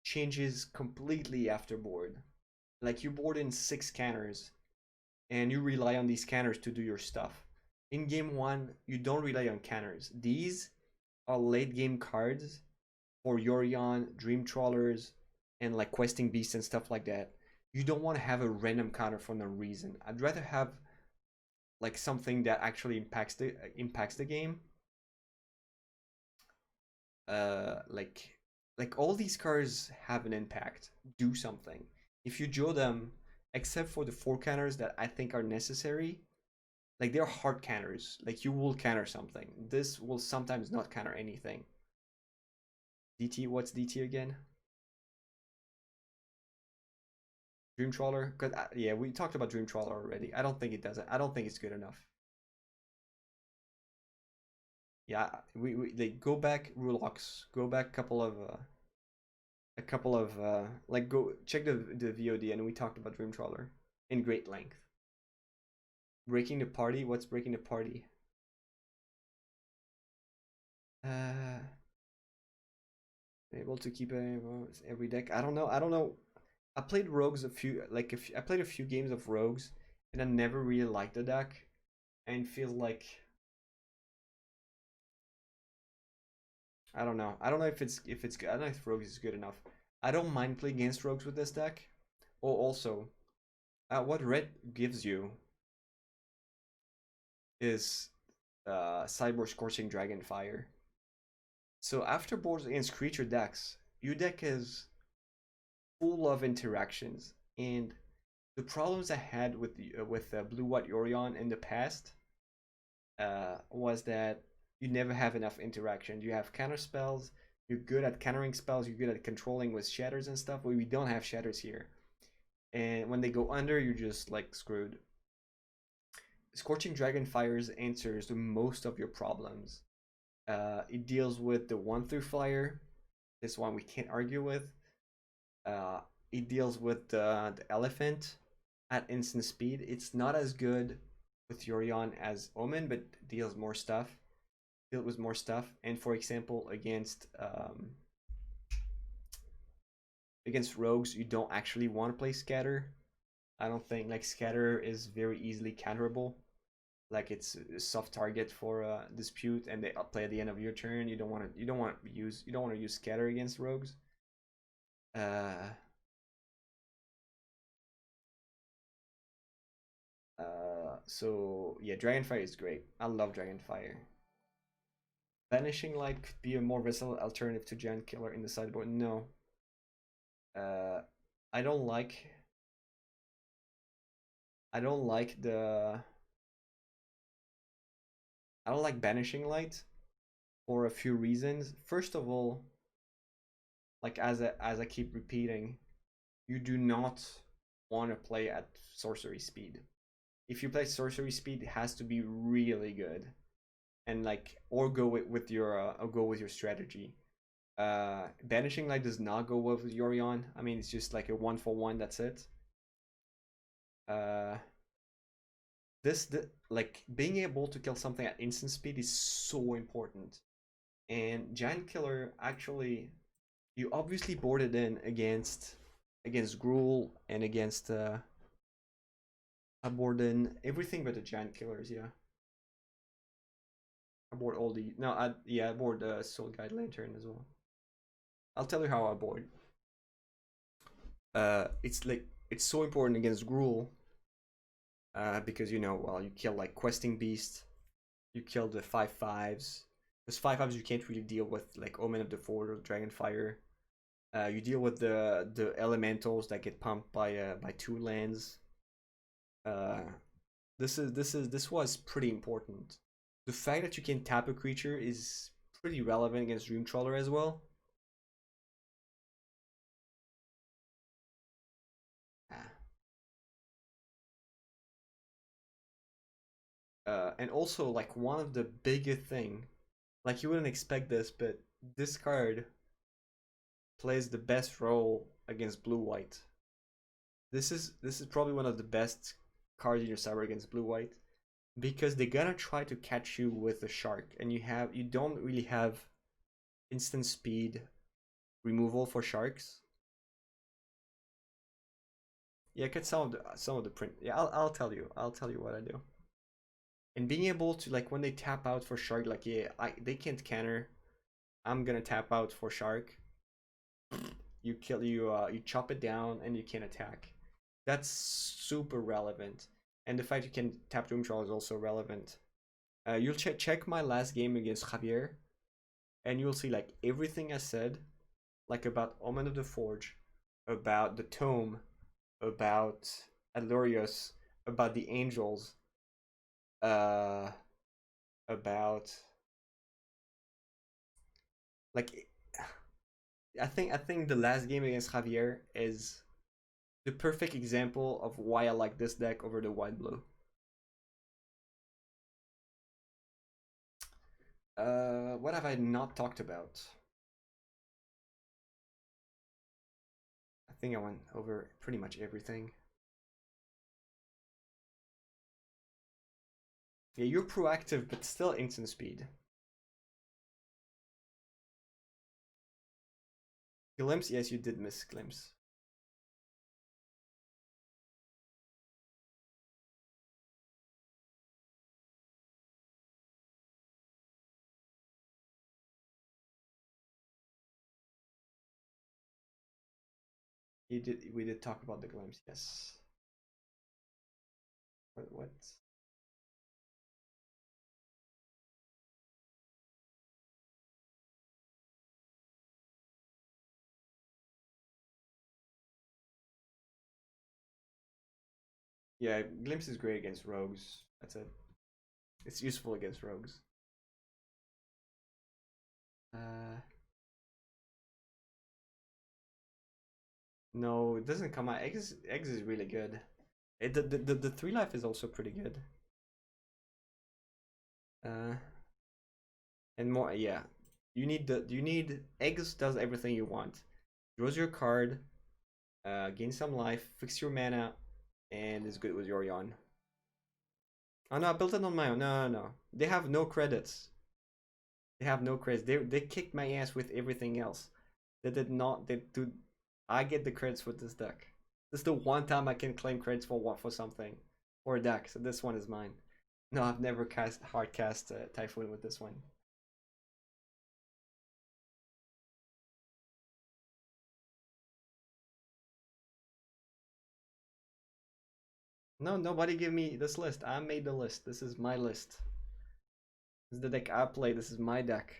changes completely after board. Like you board in 6 canners, and you rely on these canners to do your stuff. In game one, you don't rely on canners. These are late game cards for Yorion, Dream Trawlers, and like questing beasts and stuff like that. You don't want to have a random counter for no reason. I'd rather have like something that actually impacts the game. Like all these cards have an impact. Do something. If you draw them, except for the 4 counters that I think are necessary, like they're hard counters. Like you will counter something. This will sometimes not counter anything. DT, what's DT again? Dream Trawler? Cause yeah, we talked about Dream Trawler already. I don't think it does it. I don't think it's good enough. Yeah, we they go back Rulox. Go back a couple of like go check the VOD, and we talked about Dream Trawler in great length. Breaking the party? What's breaking the party? Uh, able to keep every deck. I don't know. I don't know. I played rogues a few like I played a few games of rogues, and I never really liked the deck, and feel like I don't know. I don't know if it's good. I don't know if rogues is good enough. I don't mind playing against rogues with this deck. Oh, also, what red gives you is Cyborg Scorching Dragonfire. So after boards against creature decks, your deck is full of interactions, and the problems I had with Blue White Yorion in the past was that you never have enough interaction. You have counter spells. You're good at countering spells. You're good at controlling with shatters and stuff. But we don't have shatters here, and when they go under, you're just like screwed. Scorching Dragonfire's answers to most of your problems. It deals with the 1 through fire. This one we can't argue with. Uh, it deals with the elephant at instant speed. It's not as good with Yorion as Omen, but deals more stuff. Deals with more stuff. And for example, against rogues, you don't actually want to play Scatter. I don't think like Scatter is very easily counterable. Like it's a soft target for dispute, and they play at the end of your turn. You don't want to use Scatter against rogues. Uh, so yeah, Dragonfire is great. I love Dragonfire. Vanishing Light could be a more versatile alternative to Giant Killer in the sideboard. No, uh, I don't like. I don't like the. I don't like Banishing Light for a few reasons. First of all, like as I keep repeating, you do not want to play at sorcery speed. If you play sorcery speed, it has to be really good, and like or go with your strategy. Banishing Light does not go well with Yorion. I mean, it's just like a 1-for-1. That's it. Uh, like being able to kill something at instant speed is so important. And Giant Killer actually, you obviously boarded in against Gruul and against I board in everything but the Giant Killers. Yeah, I board all the no. I board the Soul Guide Lantern as well. I'll tell you how I board. It's like it's so important against Gruul because well, you kill like questing beast, you kill the 5/5s. Because 5/5s you can't really deal with like Omen of the Ford or Dragonfire. You deal with the elementals that get pumped by 2 lands. Uh, this was pretty important. The fact that you can tap a creature is pretty relevant against Dream Trawler as well. Ah. And also like one of the biggest thing, like you wouldn't expect this, but this card plays the best role against blue white. This is probably one of the best cards in your cyber against blue white because they're gonna try to catch you with a shark, and you don't really have instant speed removal for sharks. Yeah, get some of the print. Yeah, I'll tell you what I do. And being able to like when they tap out for shark, like they can't counter. I'm gonna tap out for shark. You chop it down and you can attack. That's super relevant. And the fact you can tap Doom Troll is also relevant. You'll check my last game against Javier, and you'll see like everything I said, like about Omen of the Forge, about the Tome, about Alurius, about the Angels, uh, about like I think the last game against Javier is the perfect example of why I like this deck over the white blue. What have I not talked about? I think I went over pretty much everything. Yeah, you're proactive, but still instant speed. Glimpse, yes, you did miss Glimpse. You did. We did talk about the Glimpse, yes. What? Yeah, Glimpse is great against rogues. That's it. It's useful against rogues. Uh, no, it doesn't come out. Eggs is really good. The 3 life is also pretty good. Uh, and more, yeah. You need eggs does everything you want. Draws your card, gain some life, fix your mana, and is good with Yorion. Oh no, I built it on my own. No, no, no. They have no credits. They have no credits. They kicked my ass with everything else. They did not. They do. I get the credits with this deck. This is the one time I can claim credits for something, for a deck. So this one is mine. No, I've never hard cast Typhoon with this one. No, nobody give me this list. I made the list. This is my list. This is the deck I play. This is my deck.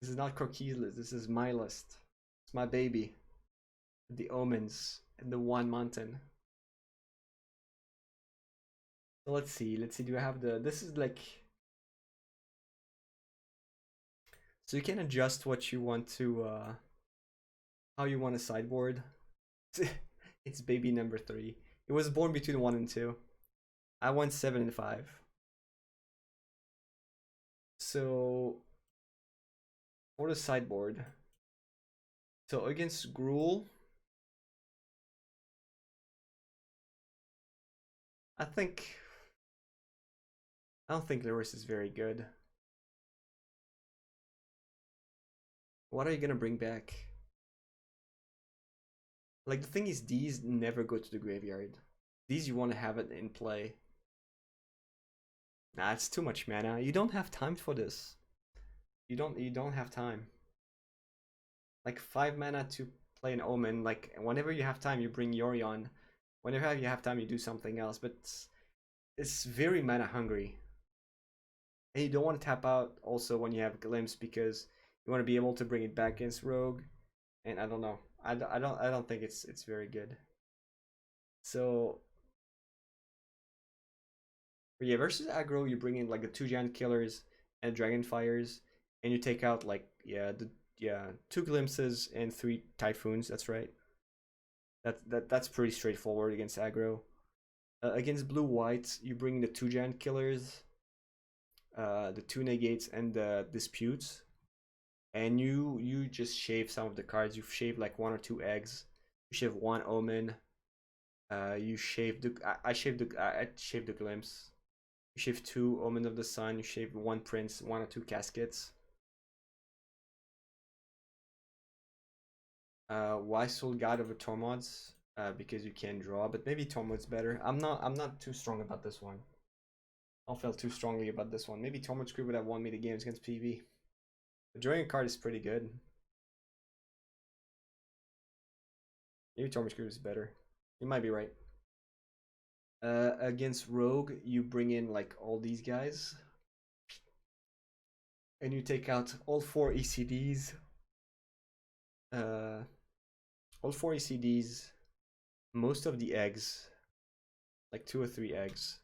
This is not Croquis' list. This is my list. It's my baby. The Omens and the One Mountain. So let's see. Let's see. Do I have the? This is like. So you can adjust what you want to. How you want a sideboard. It's baby number 3. It was born between 1 and 2. I went 7 and 5. So for the sideboard. So against Gruul, I don't think Lewis is very good. What are you gonna bring back? Like the thing is, these never go to the graveyard. These you want to have it in play. Nah, it's too much mana. You don't have time for this. You don't have time. Like 5 mana to play an Omen. Like whenever you have time, you bring Yorion. Whenever you have time, you do something else. But it's very mana hungry. And you don't want to tap out also when you have Glimpse because you want to be able to bring it back against Rogue. And I don't know. I don't think it's very good. So but yeah, versus aggro, you bring in like the 2 giant killers and dragon fires, and you take out like yeah 2 glimpses and 3 typhoons. That's right. That's pretty straightforward against aggro. Against blue white, you bring the 2 giant killers, the 2 negates, and the disputes, and you just shave some of the cards. You shave like 1 or 2 eggs. You shave 1 omen. You shave the I shaved the glimpse. You shave 2 Omen of the Sun. You shave 1 Prince, 1 or 2 Caskets. Why Soul Guide over Tormods? Because you can draw, but maybe Tormod's better. I'm not too strong about this one. I don't feel too strongly about this one. Maybe Tormod Screw would have won me the games against PV. The drawing card is pretty good. Maybe Tormod Screw is better. You might be right. Against Rogue, you bring in like all these guys. And you take out all 4 ECDs. All 4 ECDs, most of the eggs, like 2 or 3 eggs,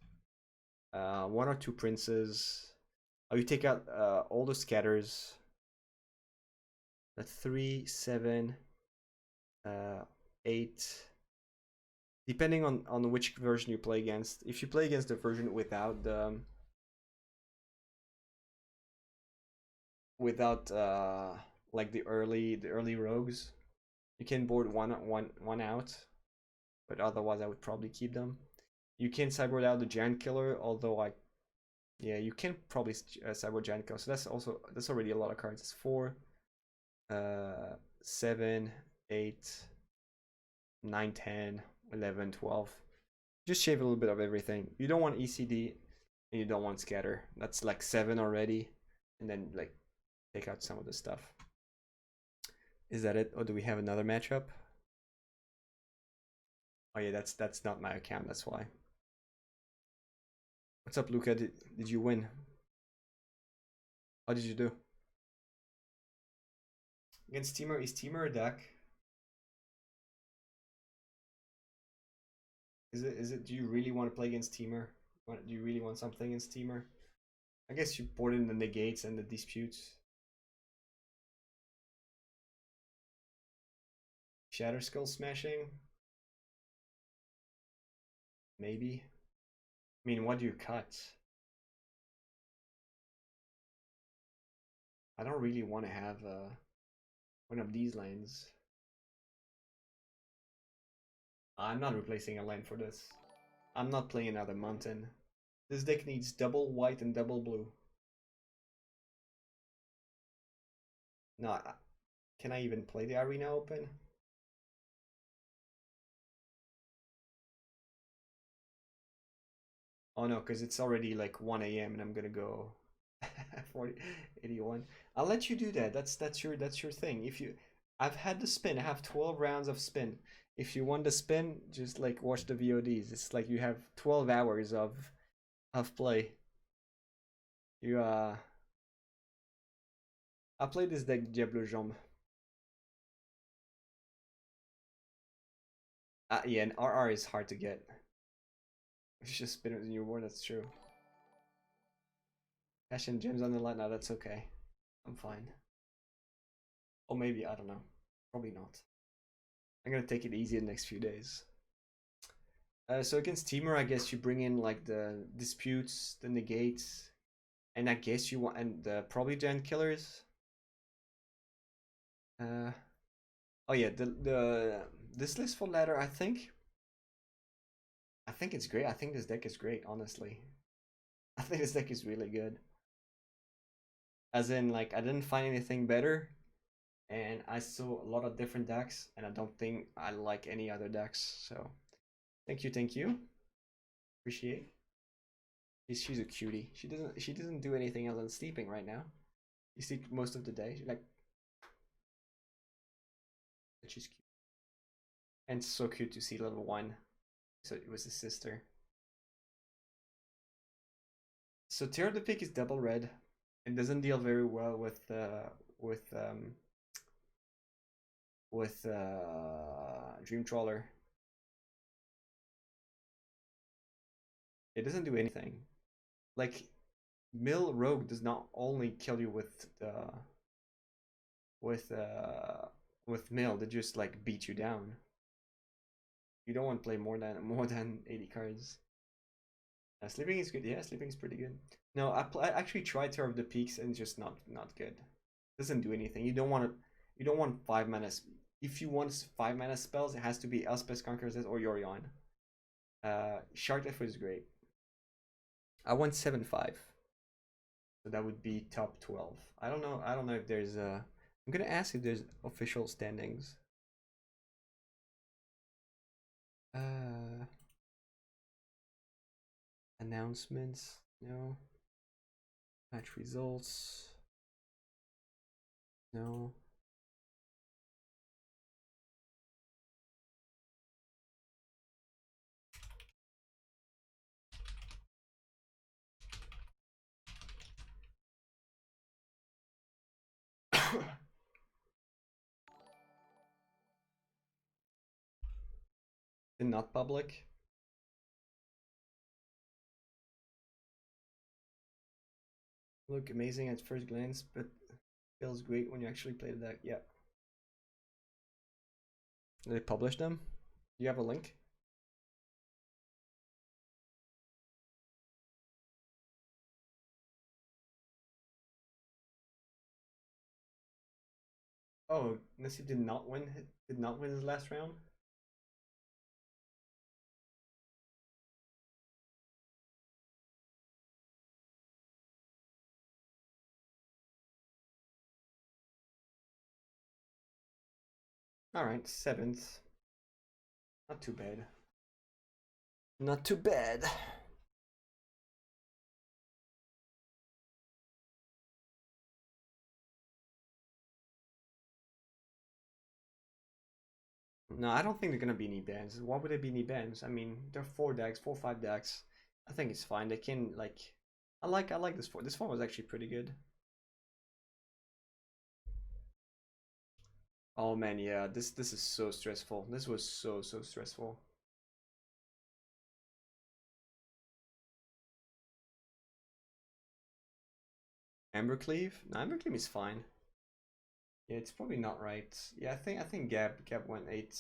1 or 2 princes. Oh, you take out all the scatters. The 3, 7, 8. Depending on which version you play against. If you play against the version without the like the early rogues, you can board one out, but otherwise I would probably keep them. You can sideboard out the giant killer, although yeah, you can probably sideboard giant killer. So that's already a lot of cards. It's 4, uh 7, 8, 9, 10, 11, 12. Just shave a little bit of everything. You don't want ECD and you don't want scatter. That's like 7 already. And then like take out some of the stuff. Is that it? Or do we have another matchup? Oh yeah, that's not my account, that's why. What's up, Luca? Did you win? How did you do? Against Teamer, is Teamer a deck? Is it do you really want to play against Teamer? Do you really want something against Teamer? I guess you put in the negates and the disputes. Shatter Skull smashing? Maybe. I mean, what do you cut? I don't really want to have one of these lanes. I'm not replacing a lane for this. I'm not playing another mountain. This deck needs double white and double blue. No, can I even play the arena open? Oh no, because it's already like 1 a.m. and I'm gonna go 40, 81. I'll let you do that. That's your thing. If you, I've had the spin. I have 12 rounds of spin. If you want the spin, just like watch the VODs. It's like you have 12 hours of play. You I play this deck Diablo Jambe. Yeah, and RR is hard to get. It's just spin it in your board. That's true. Cash and gems on the line. No, that's okay. I'm fine. Or maybe I don't know. Probably not. I'm gonna take it easy the next few days. So against Teamer, I guess you bring in like the disputes, the negates, and I guess you want and the probably giant killers. Oh yeah, the this list for ladder, I think it's great. I think this deck is great, honestly. I think this deck is really good. As in, like, I didn't find anything better, and I saw a lot of different decks, and I don't think I like any other decks. So, thank you, appreciate. She's a cutie. She doesn't do anything other than sleeping right now. You sleep most of the day. She's like, she's cute, and so cute to see level 1. So it was his sister. So Tear of the Peak is double red. It doesn't deal very well with Dream Trawler. It doesn't do anything. Like Mill Rogue does not only kill you with Mill, they just like beat you down. You don't want to play more than 80 cards. Sleeping is good. Yeah, sleeping is pretty good. No, I actually tried Terror of the Peaks and just not good. Doesn't do anything. You don't want 5 mana. If you want 5 mana spells, it has to be Elspeth Conquerors or Yorion. Shark Death is great. I want 7/5. So that would be top 12. I don't know. I don't know if there's I'm gonna ask if there's official standings. Announcements. No. Match results. No. Not public. Look amazing at first glance, but feels great when you actually play the deck. Yeah. Did they publish them? Do you have a link? Oh, Nessie did not win. Did not win his last round. All right, seventh. Not too bad. Not too bad. No, I don't think there are gonna be any bans. Why would there be any bans? I mean, there are four decks, 4 5 decks. I think it's fine. They can like, I like this form. This form was actually pretty good. Oh man, yeah, this is so stressful. This was so stressful. Ambercleave? No, Ambercleave is fine. Yeah, it's probably not right. Yeah, I think Gab went 8.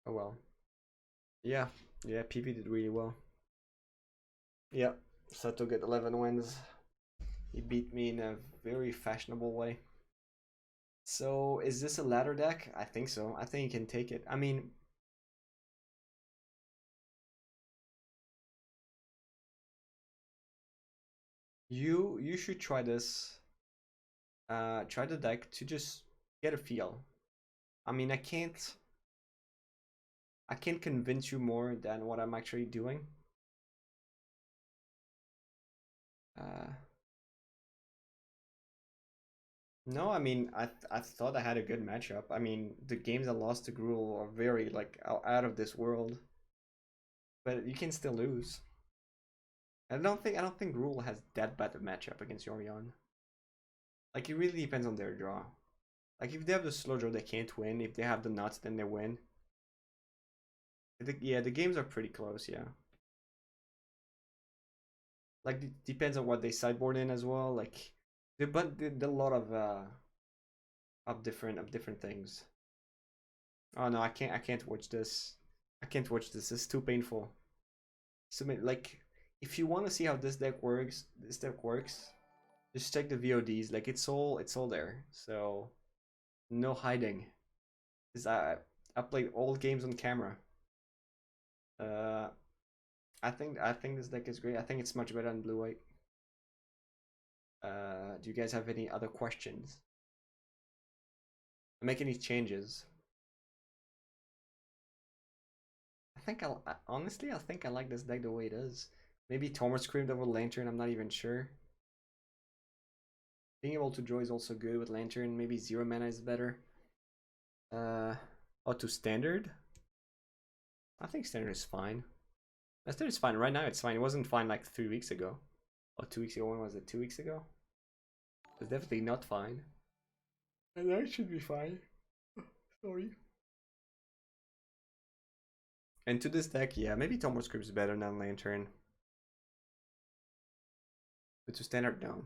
Oh well. Yeah, yeah, PV did really well. Yeah, Sato get 11 wins. He beat me in a very fashionable way. So is this a ladder deck? I think so. I think he can take it. I mean, you should try this. Try the deck to just get a feel. I mean, I can't convince you more than what I'm actually doing. Uh, no, I mean, I thought I had a good matchup. I mean, the games I lost to Gruel are very like out of this world, but you can still lose. I don't think Gruel has that bad of matchup against Yorion. Like it really depends on their draw. Like if they have the slow draw, they can't win. If they have the nuts, then they win. Yeah, the games are pretty close. Yeah, like depends on what they sideboard in as well. Like, but a lot of different things. Oh no, I can't watch this. I can't watch this. It's too painful. So like, if you want to see how this deck works, just check the VODs. Like it's all there. So no hiding. Cause I played all games on camera. Uh, I think this deck is great. I think it's much better than blue white. Do you guys have any other questions? Make any changes? Honestly, I think I like this deck the way it is. Maybe Tormod Screamed over Lantern. I'm not even sure. Being able to draw is also good with Lantern. Maybe 0 mana is better. Uh, to standard. I think standard is fine. Standard is fine right now. It's fine. It wasn't fine like 3 weeks ago. Or 2 weeks ago. When was it? 2 weeks ago. It's definitely not fine. And that should be fine. Sorry. And to this deck, yeah, maybe Tomor Script is better than Lantern. But to standard, no.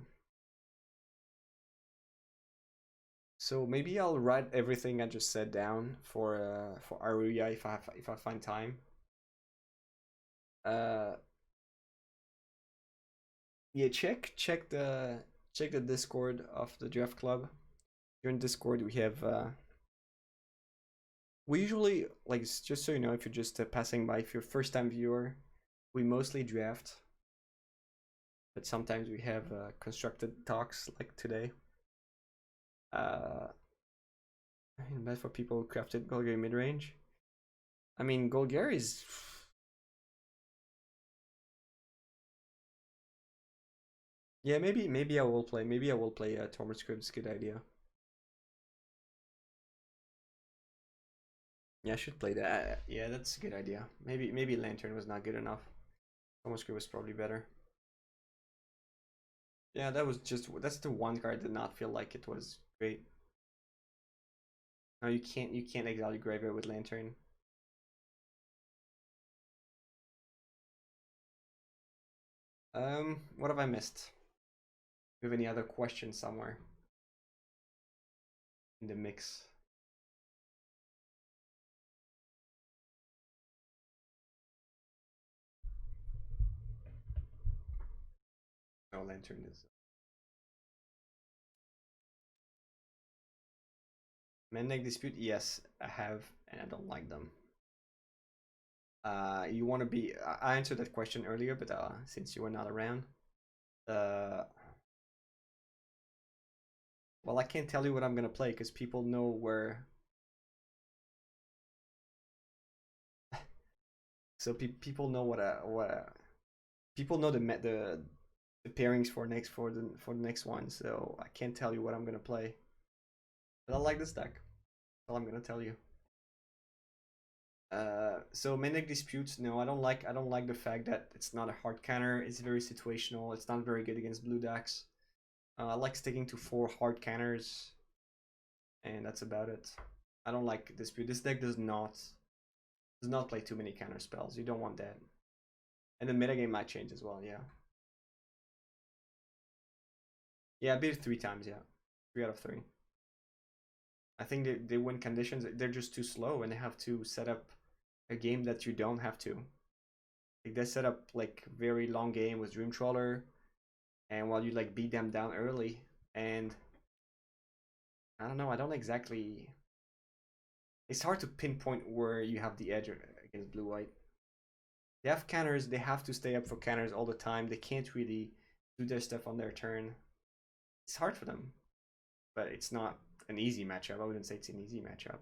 So maybe I'll write everything I just said down for Aruya if I find time. Uh, yeah, check the Discord of the draft club. Here in Discord we usually, like, just so you know, if you're just passing by, if you're a first time viewer, we mostly draft, but sometimes we have constructed talks like today. Uh, bad for people who crafted Golgari mid range. I mean, Golgari is. Yeah, maybe I will play. Maybe I will play Tormod Scripts. Good idea. Yeah, I should play that. Yeah, that's a good idea. Maybe Lantern was not good enough. Tormod Script was probably better. Yeah, that's the one card did not feel like it was great. No, you can't exile your graveyard with Lantern. What have I missed? Do you have any other questions somewhere in the mix? No, Lantern is Mending Dispute, yes, I have, and I don't like them. You want to be? I answered that question earlier, but since you were not around, uh, well, I can't tell you what I'm gonna play because people know where. So people know people know the pairings for the next one. So I can't tell you what I'm gonna play. But I like this deck. That's all I'm gonna tell you. So Mending Disputes, no, I don't like the fact that it's not a hard counter. It's very situational. It's not very good against blue decks. I like sticking to 4 hard counters, and that's about it. I don't like Dispute. This deck does not play too many counter spells. You don't want that. And the metagame might change as well, yeah. Yeah, I beat it 3 times, yeah. 3 out of 3. I think they win conditions. They're just too slow, and they have to set up a game that you don't have to. Like they set up like very long game with Dream Trawler, and while you like beat them down early, and I don't know. I don't exactly. It's hard to pinpoint where you have the edge against blue white. They have counters. They have to stay up for counters all the time. They can't really do their stuff on their turn. It's hard for them, but it's not an easy matchup. I wouldn't say it's an easy matchup.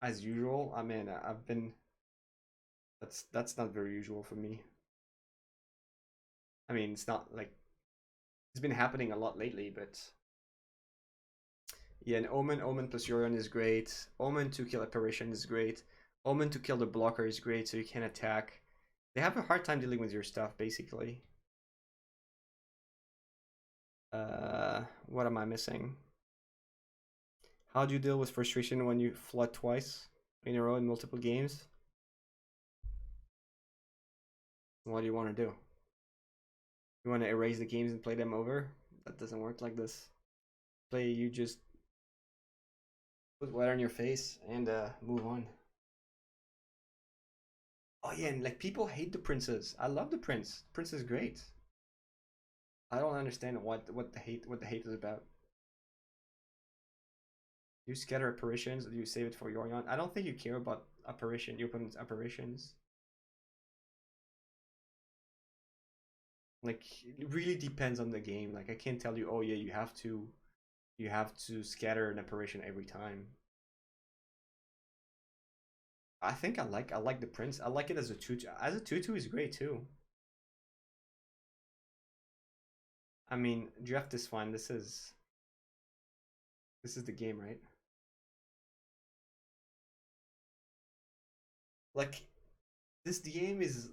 As usual, I mean, I've been. That's not very usual for me. I mean, it's not like it's been happening a lot lately, but yeah, and Omen plus Yorion is great. Omen to kill Apparition is great. Omen to kill the blocker is great, so you can attack. They have a hard time dealing with your stuff, basically. What am I missing? How do you deal with frustration when you flood twice in a row in multiple games? What do you want to do? You want to erase the games and play them over? That doesn't work like this. You just put water on your face and move on. Oh yeah, and like people hate the princes. I love the prince. The prince is great. I don't understand what the hate is about. You scatter apparitions, or do you save it for Yorion? I don't think you care about your opponent's apparitions. Like it really depends on the game. Like I can't tell you, oh yeah, you have to scatter an apparition every time. I think I like the prince. I like it as a 2/2. As a 2/2 is great too. I mean, draft is fine. This is the game, right? Like this game is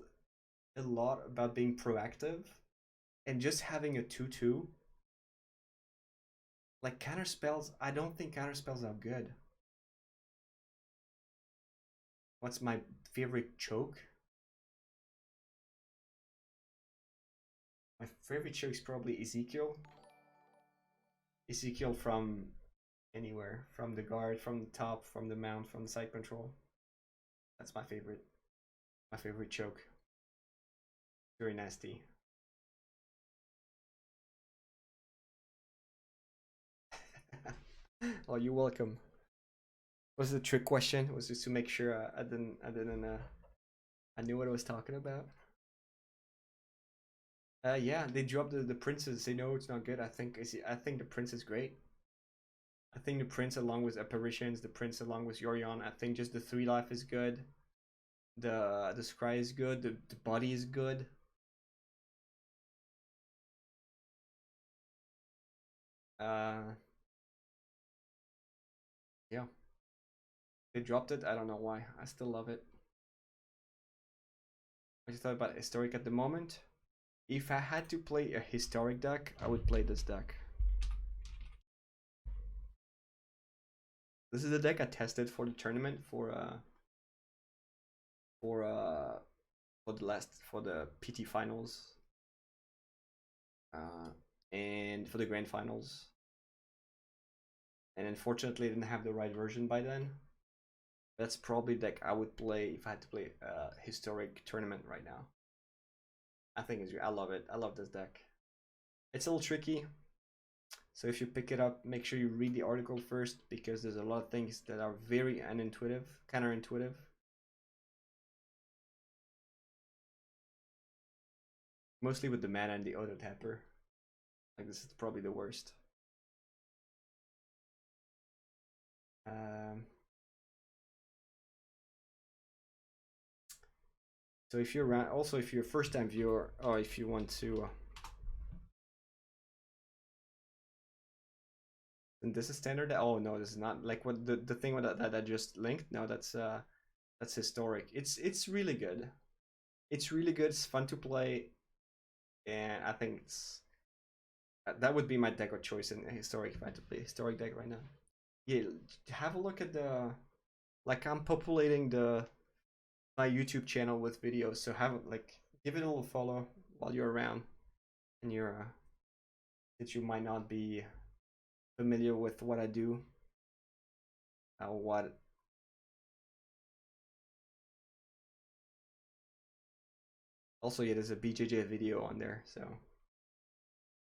a lot about being proactive and just having a 2/2. Like counter spells, I don't think counter spells are good. What's my favorite choke? My favorite choke is probably Ezekiel. Ezekiel from anywhere, from the guard, from the top, from the mount, from the side control. That's my favorite. My favorite choke. Very nasty. Oh, you're welcome. Was the trick question? Was just to make sure I knew what I was talking about. Yeah, they dropped the princes. They know it's not good. I think the prince is great. I think the prince along with apparitions, the prince along with Yorion. I think just the 3 life is good. The scry is good. The body is good. Yeah, they dropped it. I don't know why. I still love it. I just thought about historic at the moment. If I had to play a historic deck, I would play this deck. This is the deck I tested for the tournament for uh for the PT finals uh and for the grand finals. And unfortunately I didn't have the right version by then. That's probably the deck I would play if I had to play a historic tournament right now. I think it's I love it. I love this deck. It's a little tricky. So if you pick it up, make sure you read the article first because there's a lot of things that are very unintuitive, counterintuitive. Mostly with the mana and the auto tapper. Like this is probably the worst. So if you're around, also if you're a first time viewer, or if you want to, and this is standard. Oh no, this is not like what the thing that I just linked. No, that's historic. It's really good. It's really good. It's fun to play, and I think it's that would be my deck of choice in historic if I had to play historic deck right now. Yeah, have a look at the like I'm populating the my YouTube channel with videos, so have like give it a little follow while you're around, and you're that you might not be familiar with what I do, what also yeah, there's a BJJ video on there, so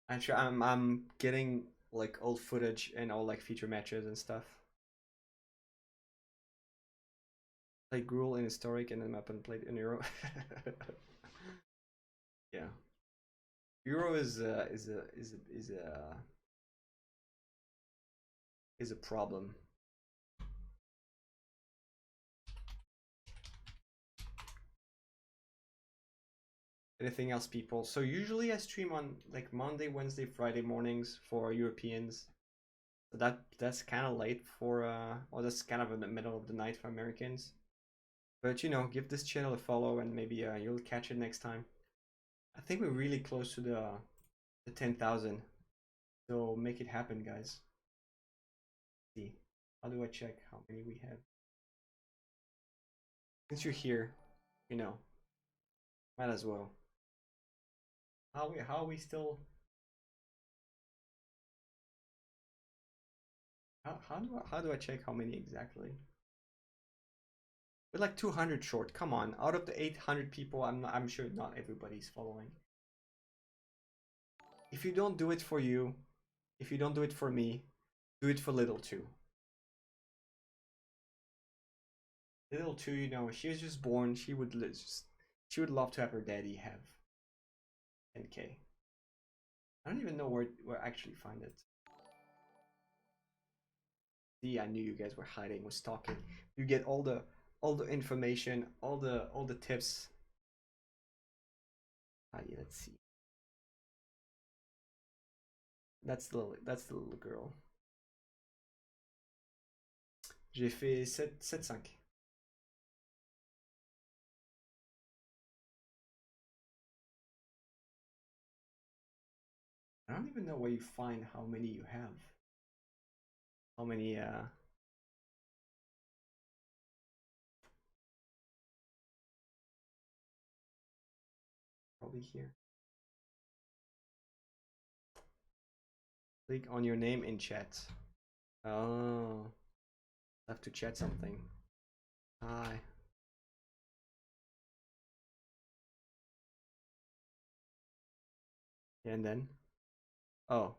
actually I'm getting like old footage and all like feature matches and stuff. Played Gruul in historic and then up and played in Euro. Yeah, Euro is a problem. Anything else, people? So usually I stream on like Monday, Wednesday, Friday mornings for Europeans. So that's kind of late for or that's kind of in the middle of the night for Americans. But you know, give this channel a follow and maybe you'll catch it next time. I think we're really close to the 10,000. So make it happen, guys. Let's see, how do I check how many we have? Since you're here, you know, might as well. How are we still? How do I check how many exactly? We're like 200 short. Come on, out of the 800 people, I'm sure not everybody's following. If you don't do it for you, if you don't do it for me, do it for Little Two. Little Two, you know, she was just born. She would love to have her daddy have 10K. I don't even know where I actually find it. See, I knew you guys were hiding, was stalking. You get all the information, all the tips. Yeah, let's see. That's the little girl. J'ai fait 7-5. I don't even know where you find how many you have. How many probably here. Click on your name in chat. Oh, I have to chat something. Hi. And then? Oh.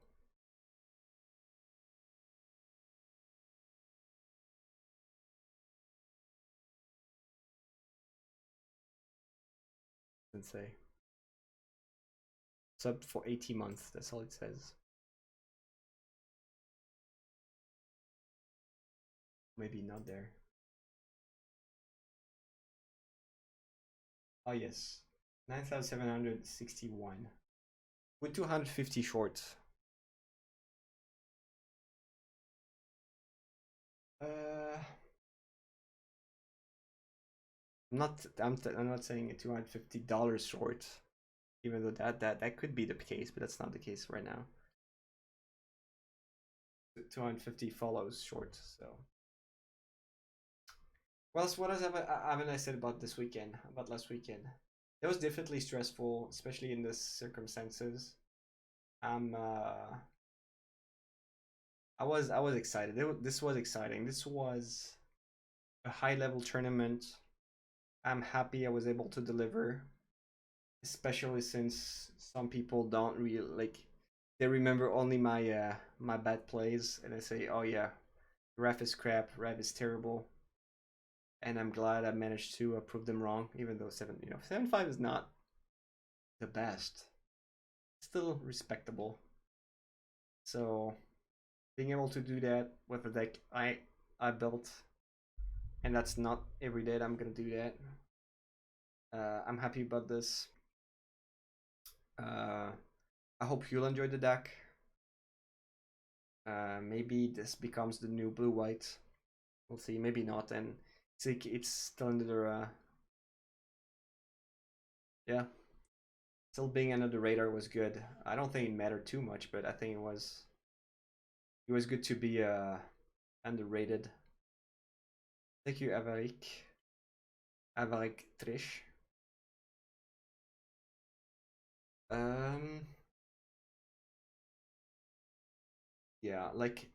Doesn't say. Sub for 80 months. That's all it says. Maybe not there. Oh yes. 9,761. With 250 short. I'm not saying $250 short. Even though that could be the case, but that's not the case right now. 250 follows short, so. Well, what else haven't I said about this weekend? About last weekend? It was definitely stressful, especially in this circumstances. I was excited. This was exciting. This was a high level tournament. I'm happy I was able to deliver, especially since some people don't really like. They remember only my bad plays, and they say, "Oh yeah, ref is crap, ref is terrible." And I'm glad I managed to prove them wrong, even though 7.5 is not the best, still respectable. So being able to do that with a deck I built, and that's not every day that I'm gonna do that. I'm happy about this. I hope you'll enjoy the deck. Maybe this becomes the new blue white. We'll see. Maybe not. And it's still under yeah. Still being under the radar was good. I don't think it mattered too much, but I think it was good to be underrated. Thank you, Avarik. Avarik Trish. Um yeah, like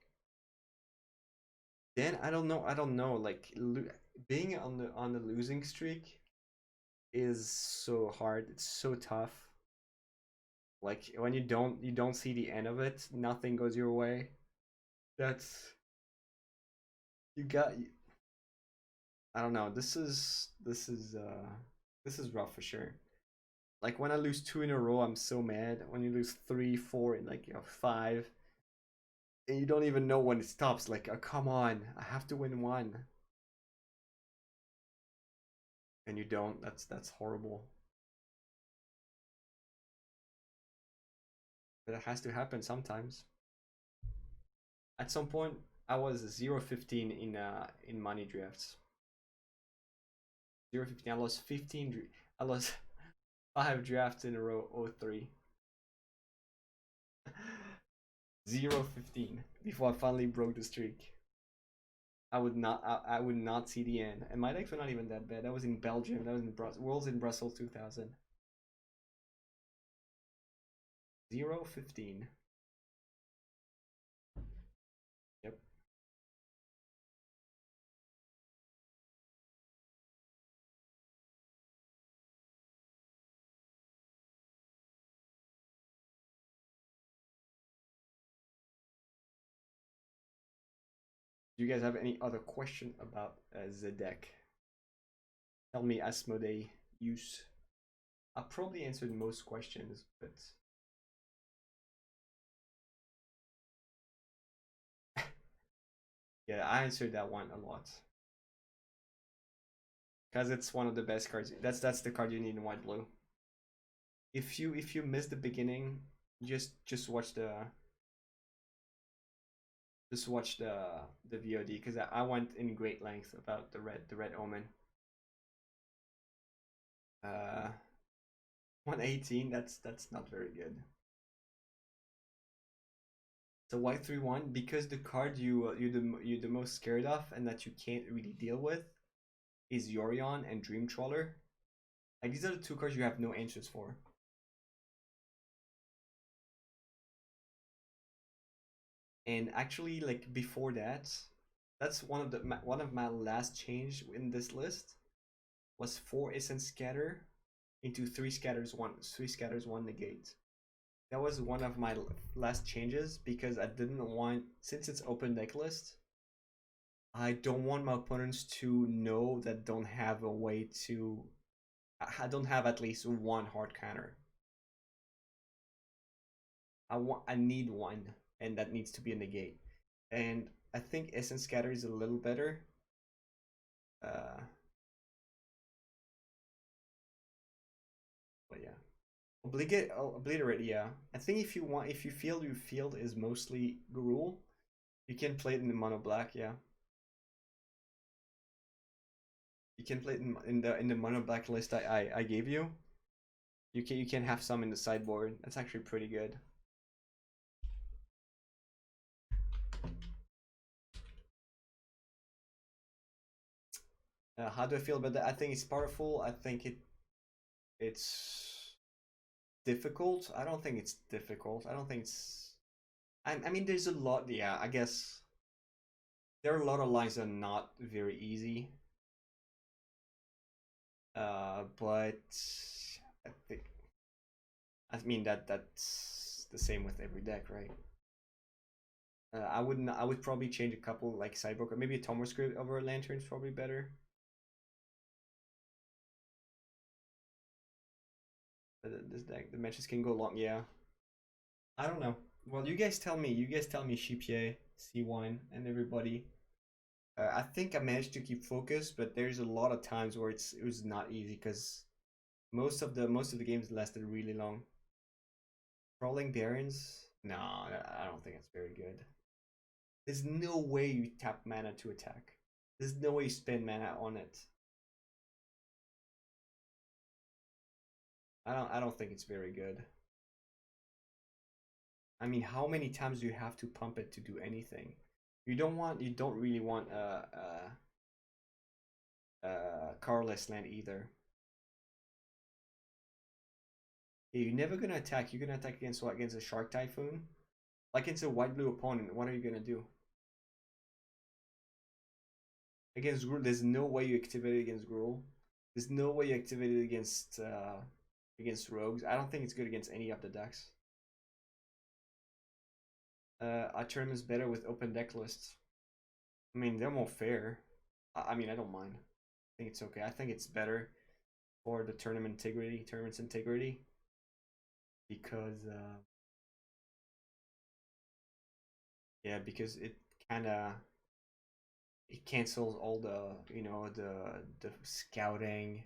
then I don't know. Like being on the losing streak is so hard. It's so tough. Like when you don't see the end of it, nothing goes your way. That's you got. I don't know. This is rough for sure. Like when I lose two in a row, I'm so mad. When you lose three, four, and like five, and you don't even know when it stops. Like, oh, come on, I have to win one, and you don't. That's horrible. But it has to happen sometimes. At some point, I was 0-15 in money drafts. 0-15. I lost 15. I lost 5 drafts in a row. 0-3. 0-15 before I finally broke the streak. I would not see the end. And my decks were not even that bad. That was in Belgium. That was in Worlds in Brussels 2000. 0-15. Yep. Do you guys have any other question about the deck? Tell me, Asmodee use. I probably answered most questions, but yeah, I answered that one a lot because it's one of the best cards. That's the card you need in white blue. If you miss the beginning, just watch the VOD because I went in great length about the red omen. Uh, 118. That's not very good. So white 3-1 because the card you're the most scared of and that you can't really deal with is Yorion and Dream Trawler. Like these are the two cards you have no answers for. And actually, like before that, that's one of my last change in this list was 4 Essence Scatter into 3 scatters, 1 negate. That was one of my last changes because I didn't want, since it's open deck list, I don't want my opponents to know that don't have a way to, I don't have at least one hard counter. I need one, and that needs to be a negate. And I think Essence Scatter is a little better. Uh, but yeah. Obliterate, yeah. I think if you feel your field is mostly Gruul, you can play it in the mono black, yeah. You can play it in the mono black list I gave you. You can have some in the sideboard. That's actually pretty good. How do I feel about that? I think it's powerful. I think it's difficult. I don't think it's difficult. I don't think it's. I mean, there's a lot. Yeah, I guess there are a lot of lines that are not very easy. But I think I mean that's it's the same with every deck, right? I wouldn't. I would probably change a couple like sideboard, or maybe a Tomo script over a lantern is probably better. This deck, the matches can go long. Yeah, I don't know. Well, you guys tell me. You guys tell me, Shipier, C1, and everybody. I think I managed to keep focus, but there's a lot of times where it was not easy because most of the games lasted really long. Crawling Barons? No, I don't think it's very good. There's no way you tap mana to attack. There's no way you spend mana on it. I don't think it's very good. I mean, how many times do you have to pump it to do anything? You don't really want a colorless land either. Yeah, you're never gonna attack. You're gonna attack against what? Against a Shark Typhoon? Like against a white blue opponent, what are you gonna do? Against Gruul, there's no way you activate it against Gruul. There's no way you activate it against rogues. I don't think it's good against any of the decks. Our tournament's better with open deck lists. I mean, they're more fair. I mean, I don't mind. I think it's okay. I think it's better for the tournament's integrity, because yeah, because it cancels all the scouting,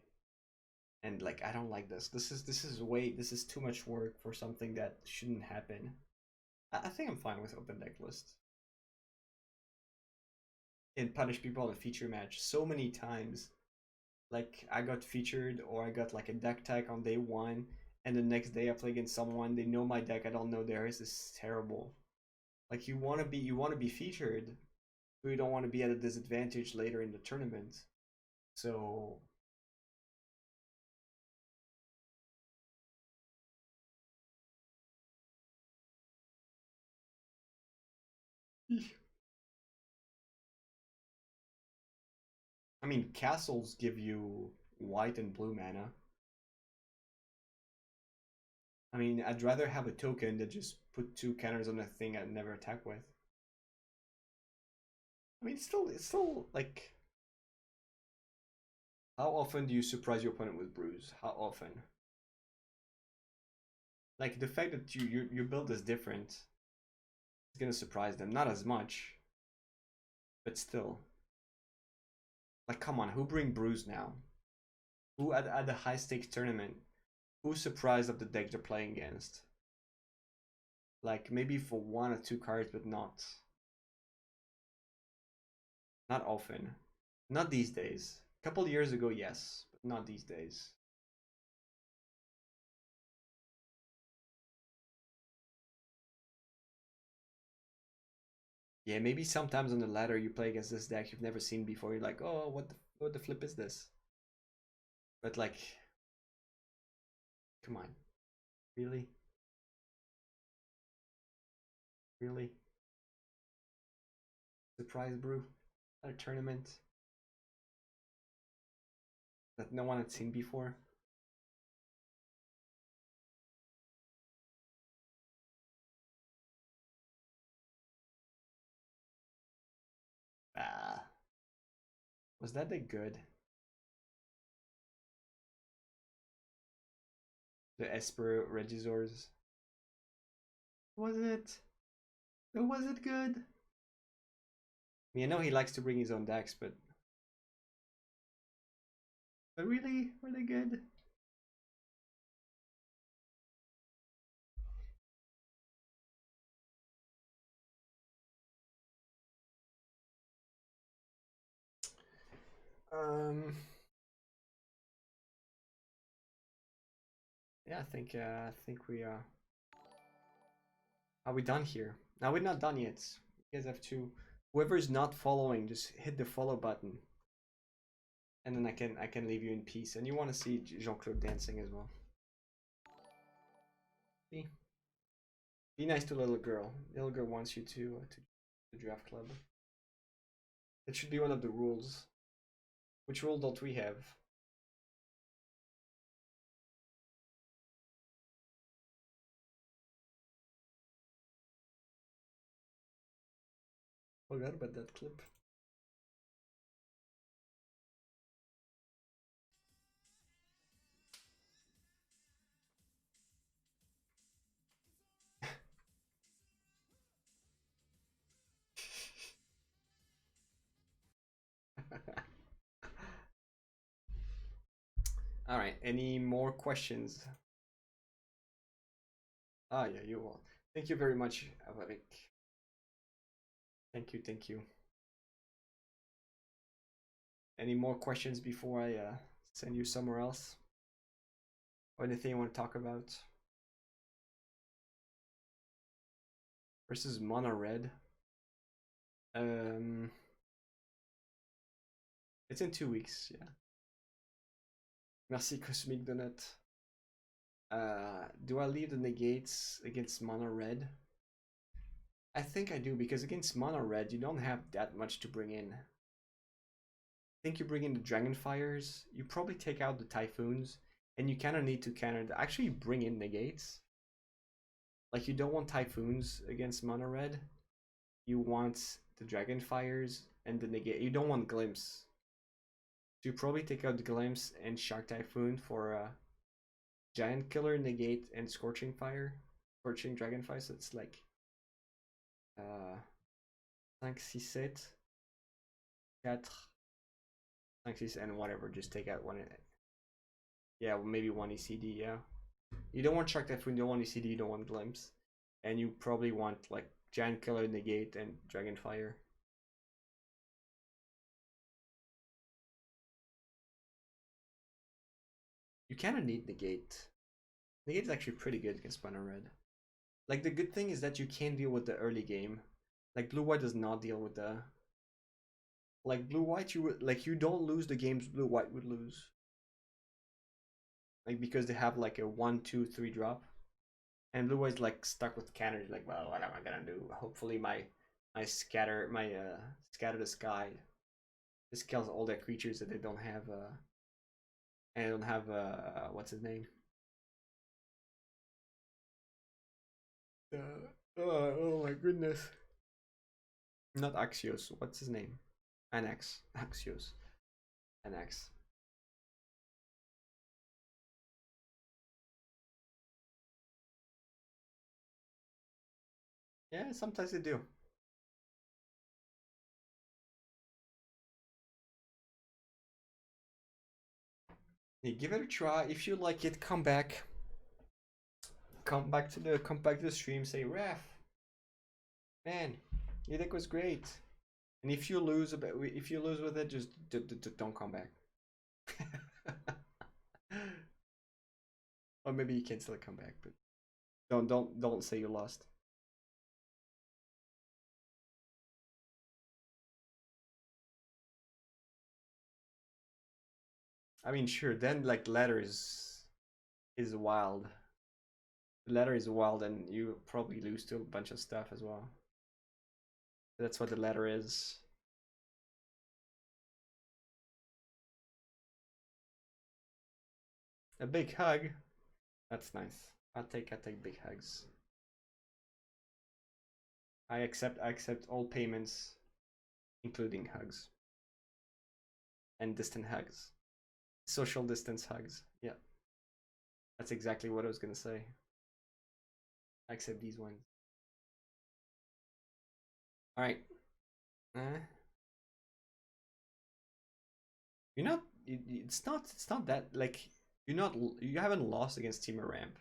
and like I don't like this. This is too much work for something that shouldn't happen. I think I'm fine with open deck lists. And punish people in a feature match so many times. Like I got featured, or I got like a deck tag on day one, and the next day I play against someone, they know my deck, I don't know theirs. This is terrible. Like you want to be featured, but you don't want to be at a disadvantage later in the tournament. So I mean, castles give you white and blue mana. I mean, I'd rather have a token that just put two counters on a thing I'd never attack with. I mean, it's still like, how often do you surprise your opponent with brews? How often? Like the fact that your build is different is gonna surprise them. Not as much, but still. Like, come on, who bring brews now? Who at the high stakes tournament? Who's surprised of the deck they're playing against? Like maybe for one or two cards, but not often. Not these days. A couple years ago, yes, but not these days. Yeah, maybe sometimes on the ladder you play against this deck you've never seen before. You're like, oh, what the flip is this? But like, come on, really, really, surprise brew at a tournament that no one had seen before. Ah, was that the good? The Esper Regisors. Was it? Was it good? I mean, I know he likes to bring his own decks, but really, were they good? Um, yeah, I think we are we done here? Now we're not done yet. You guys have to. Whoever's not following, just hit the follow button, and then I can leave you in peace. And you want to see Jean-Claude dancing as well. See? Be nice to little girl. Little girl wants you to the draft club. It should be one of the rules. Which rule don't we have? Forgot about that clip. All right. Any more questions? Ah, yeah, you will. Thank you very much, Avavik. Thank you, thank you. Any more questions before I send you somewhere else? Or anything you want to talk about? Versus Mono Red. It's in 2 weeks, yeah. Merci, Cosmic Donut. Do I leave the negates against Mono Red? I think I do, because against Mono Red, you don't have that much to bring in. I think you bring in the Dragonfires, you probably take out the Typhoons, and you kind of need to actually bring in negates. Like, you don't want Typhoons against Mono Red. You want the Dragonfires and the negate. You don't want Glimpse. So you probably take out the Glimpse and Shark Typhoon for Giant Killer, Negate, and Scorching Fire. Scorching Dragonfire, so it's like 5, 6, 7, 4, 5, 6, and whatever, just take out one. Yeah, maybe one ECD, yeah. You don't want Shark Typhoon, you don't want ECD, you don't want Glimpse. And you probably want like Giant Killer, Negate, and Dragonfire. You kind of need Negate. Negate is actually pretty good against Mono Red. Like, the good thing is that you can deal with the early game. Like, Blue-White does not deal with the... Like, Blue-White, you don't lose the games Blue-White would lose. Like, because they have like a 1, 2, 3 drop. And Blue-White's like stuck with counters, like, well, what am I gonna do? Hopefully my scatter the sky. This kills all their creatures that they don't have and they don't have what's his name? Oh my goodness. Not Axios. What's his name? Anax. Axios. Anax. Yeah, sometimes they do. Yeah, give it a try. If you like it, come back. Come back to the stream. Say, Ref, man, your deck was great. And if you lose with it, just don't come back. Or maybe you can still come back, but don't say you lost. I mean, sure. Then like ladder is wild. The ladder is wild, and you probably lose to a bunch of stuff as well. That's what the ladder is. A big hug. That's nice. I take big hugs. I accept all payments, including hugs and distant hugs, social distance hugs. Yeah, that's exactly what I was gonna say. I accept these ones. All right. You're not. It's not. It's not that like you're not. You haven't lost against Team Ramp.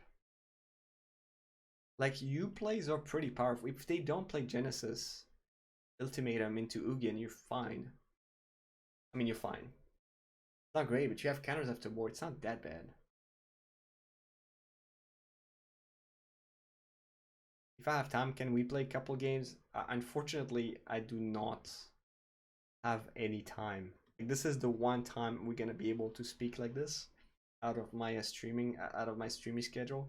Like, you plays are pretty powerful. If they don't play Genesis Ultimatum into Ugin, you're fine. I mean, you're fine. It's not great, but you have counters after board. It's not that bad. If I have time, can we play a couple games? Unfortunately, I do not have any time. This is the one time we're gonna be able to speak like this out of my streaming schedule,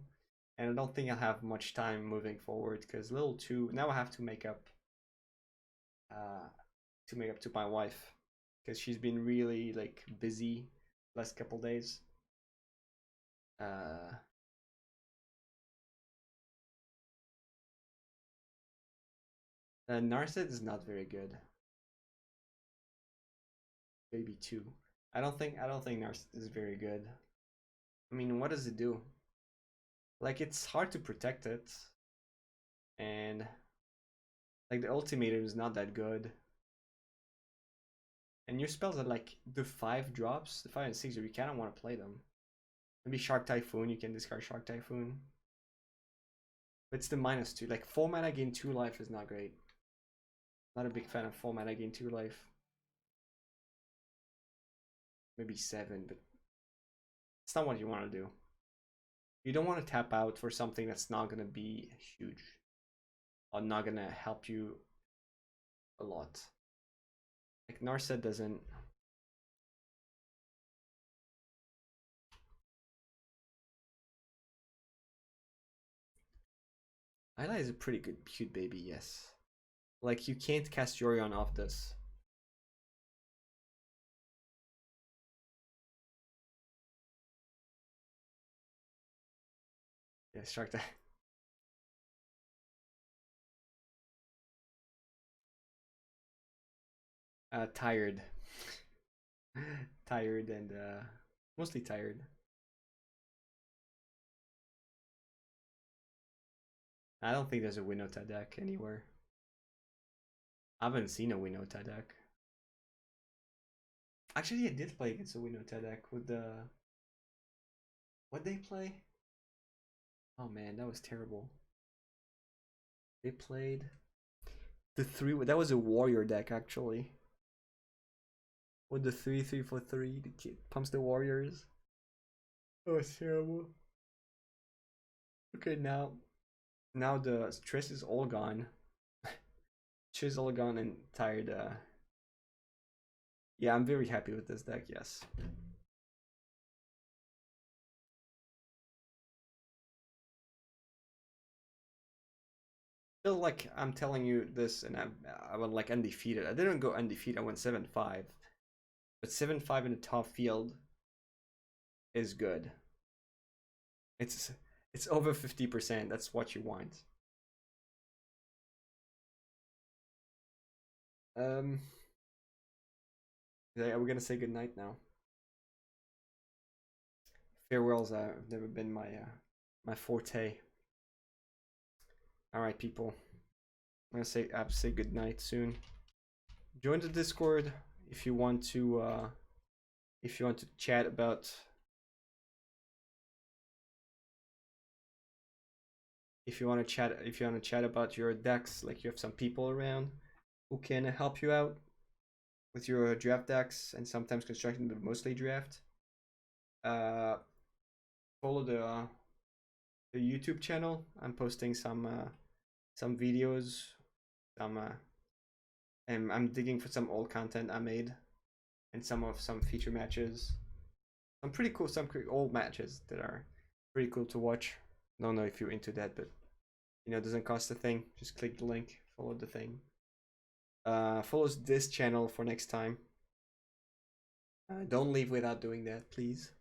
and I don't think I'll have much time moving forward because little two now I have to make up to my wife because she's been really like busy last couple days. Uh, Narset is not very good. Maybe 2. I don't think Narset is very good. I mean, what does it do? Like, it's hard to protect it. And like the ultimatum is not that good. And your spells are like the 5 drops, the 5 and 6, you kind of want to play them. Maybe Shark Typhoon, you can discard Shark Typhoon. But it's the -2. Like 4 mana gain 2 life is not great. Not a big fan of 4 mana gain 2 life. Maybe 7, but it's not what you want to do. You don't want to tap out for something that's not going to be huge. Or not going to help you a lot. Like Narset doesn't. Isla is a pretty good cute baby, yes. Like you can't cast Yorion off this. Yeah, Shark that. Tired. Tired and mostly tired. I don't think there's a Winota deck anywhere. I haven't seen a Winota deck. Actually, I did play against a Winota deck with the. What they play? Oh man, that was terrible. They played the 3. That was a warrior deck actually. With the 3/3/4/3, the kid pumps the warriors. That was terrible. Okay, now the stress is all gone. Stress is all gone and tired. Yeah, I'm very happy with this deck. Yes. Still, like I'm telling you this, and I went like undefeated. I didn't go undefeated. I went 7-5, but 7-5 in the top field is good. It's over 50%. That's what you want. Yeah, we're gonna say goodnight now. Farewells have never been my forte. All right, people. I'm gonna have to say goodnight soon. Join the Discord if you want to chat about. If you want to chat about your decks, like you have some people around who can help you out with your draft decks and sometimes constructing, but mostly draft. Follow the YouTube channel. I'm posting some videos, and I'm digging for some old content I made, and some feature matches. Some pretty cool, old matches that are pretty cool to watch. Don't know if you're into that, but it doesn't cost a thing. Just click the link, follow the thing. Follow this channel for next time. Don't leave without doing that, please.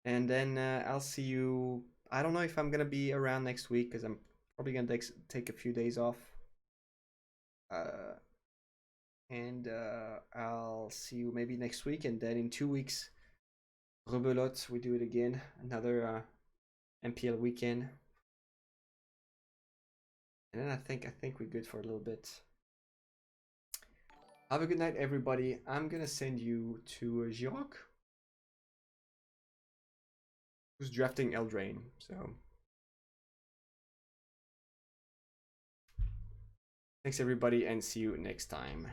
And then I'll see you. I don't know if I'm gonna be around next week because I'm probably gonna take a few days off. And I'll see you maybe next week, and then in 2 weeks, rebelote, we do it again. Another MPL weekend. And then I think we're good for a little bit. Have a good night, everybody. I'm gonna send you to Giroc, who's drafting Eldraine. So thanks, everybody, and see you next time.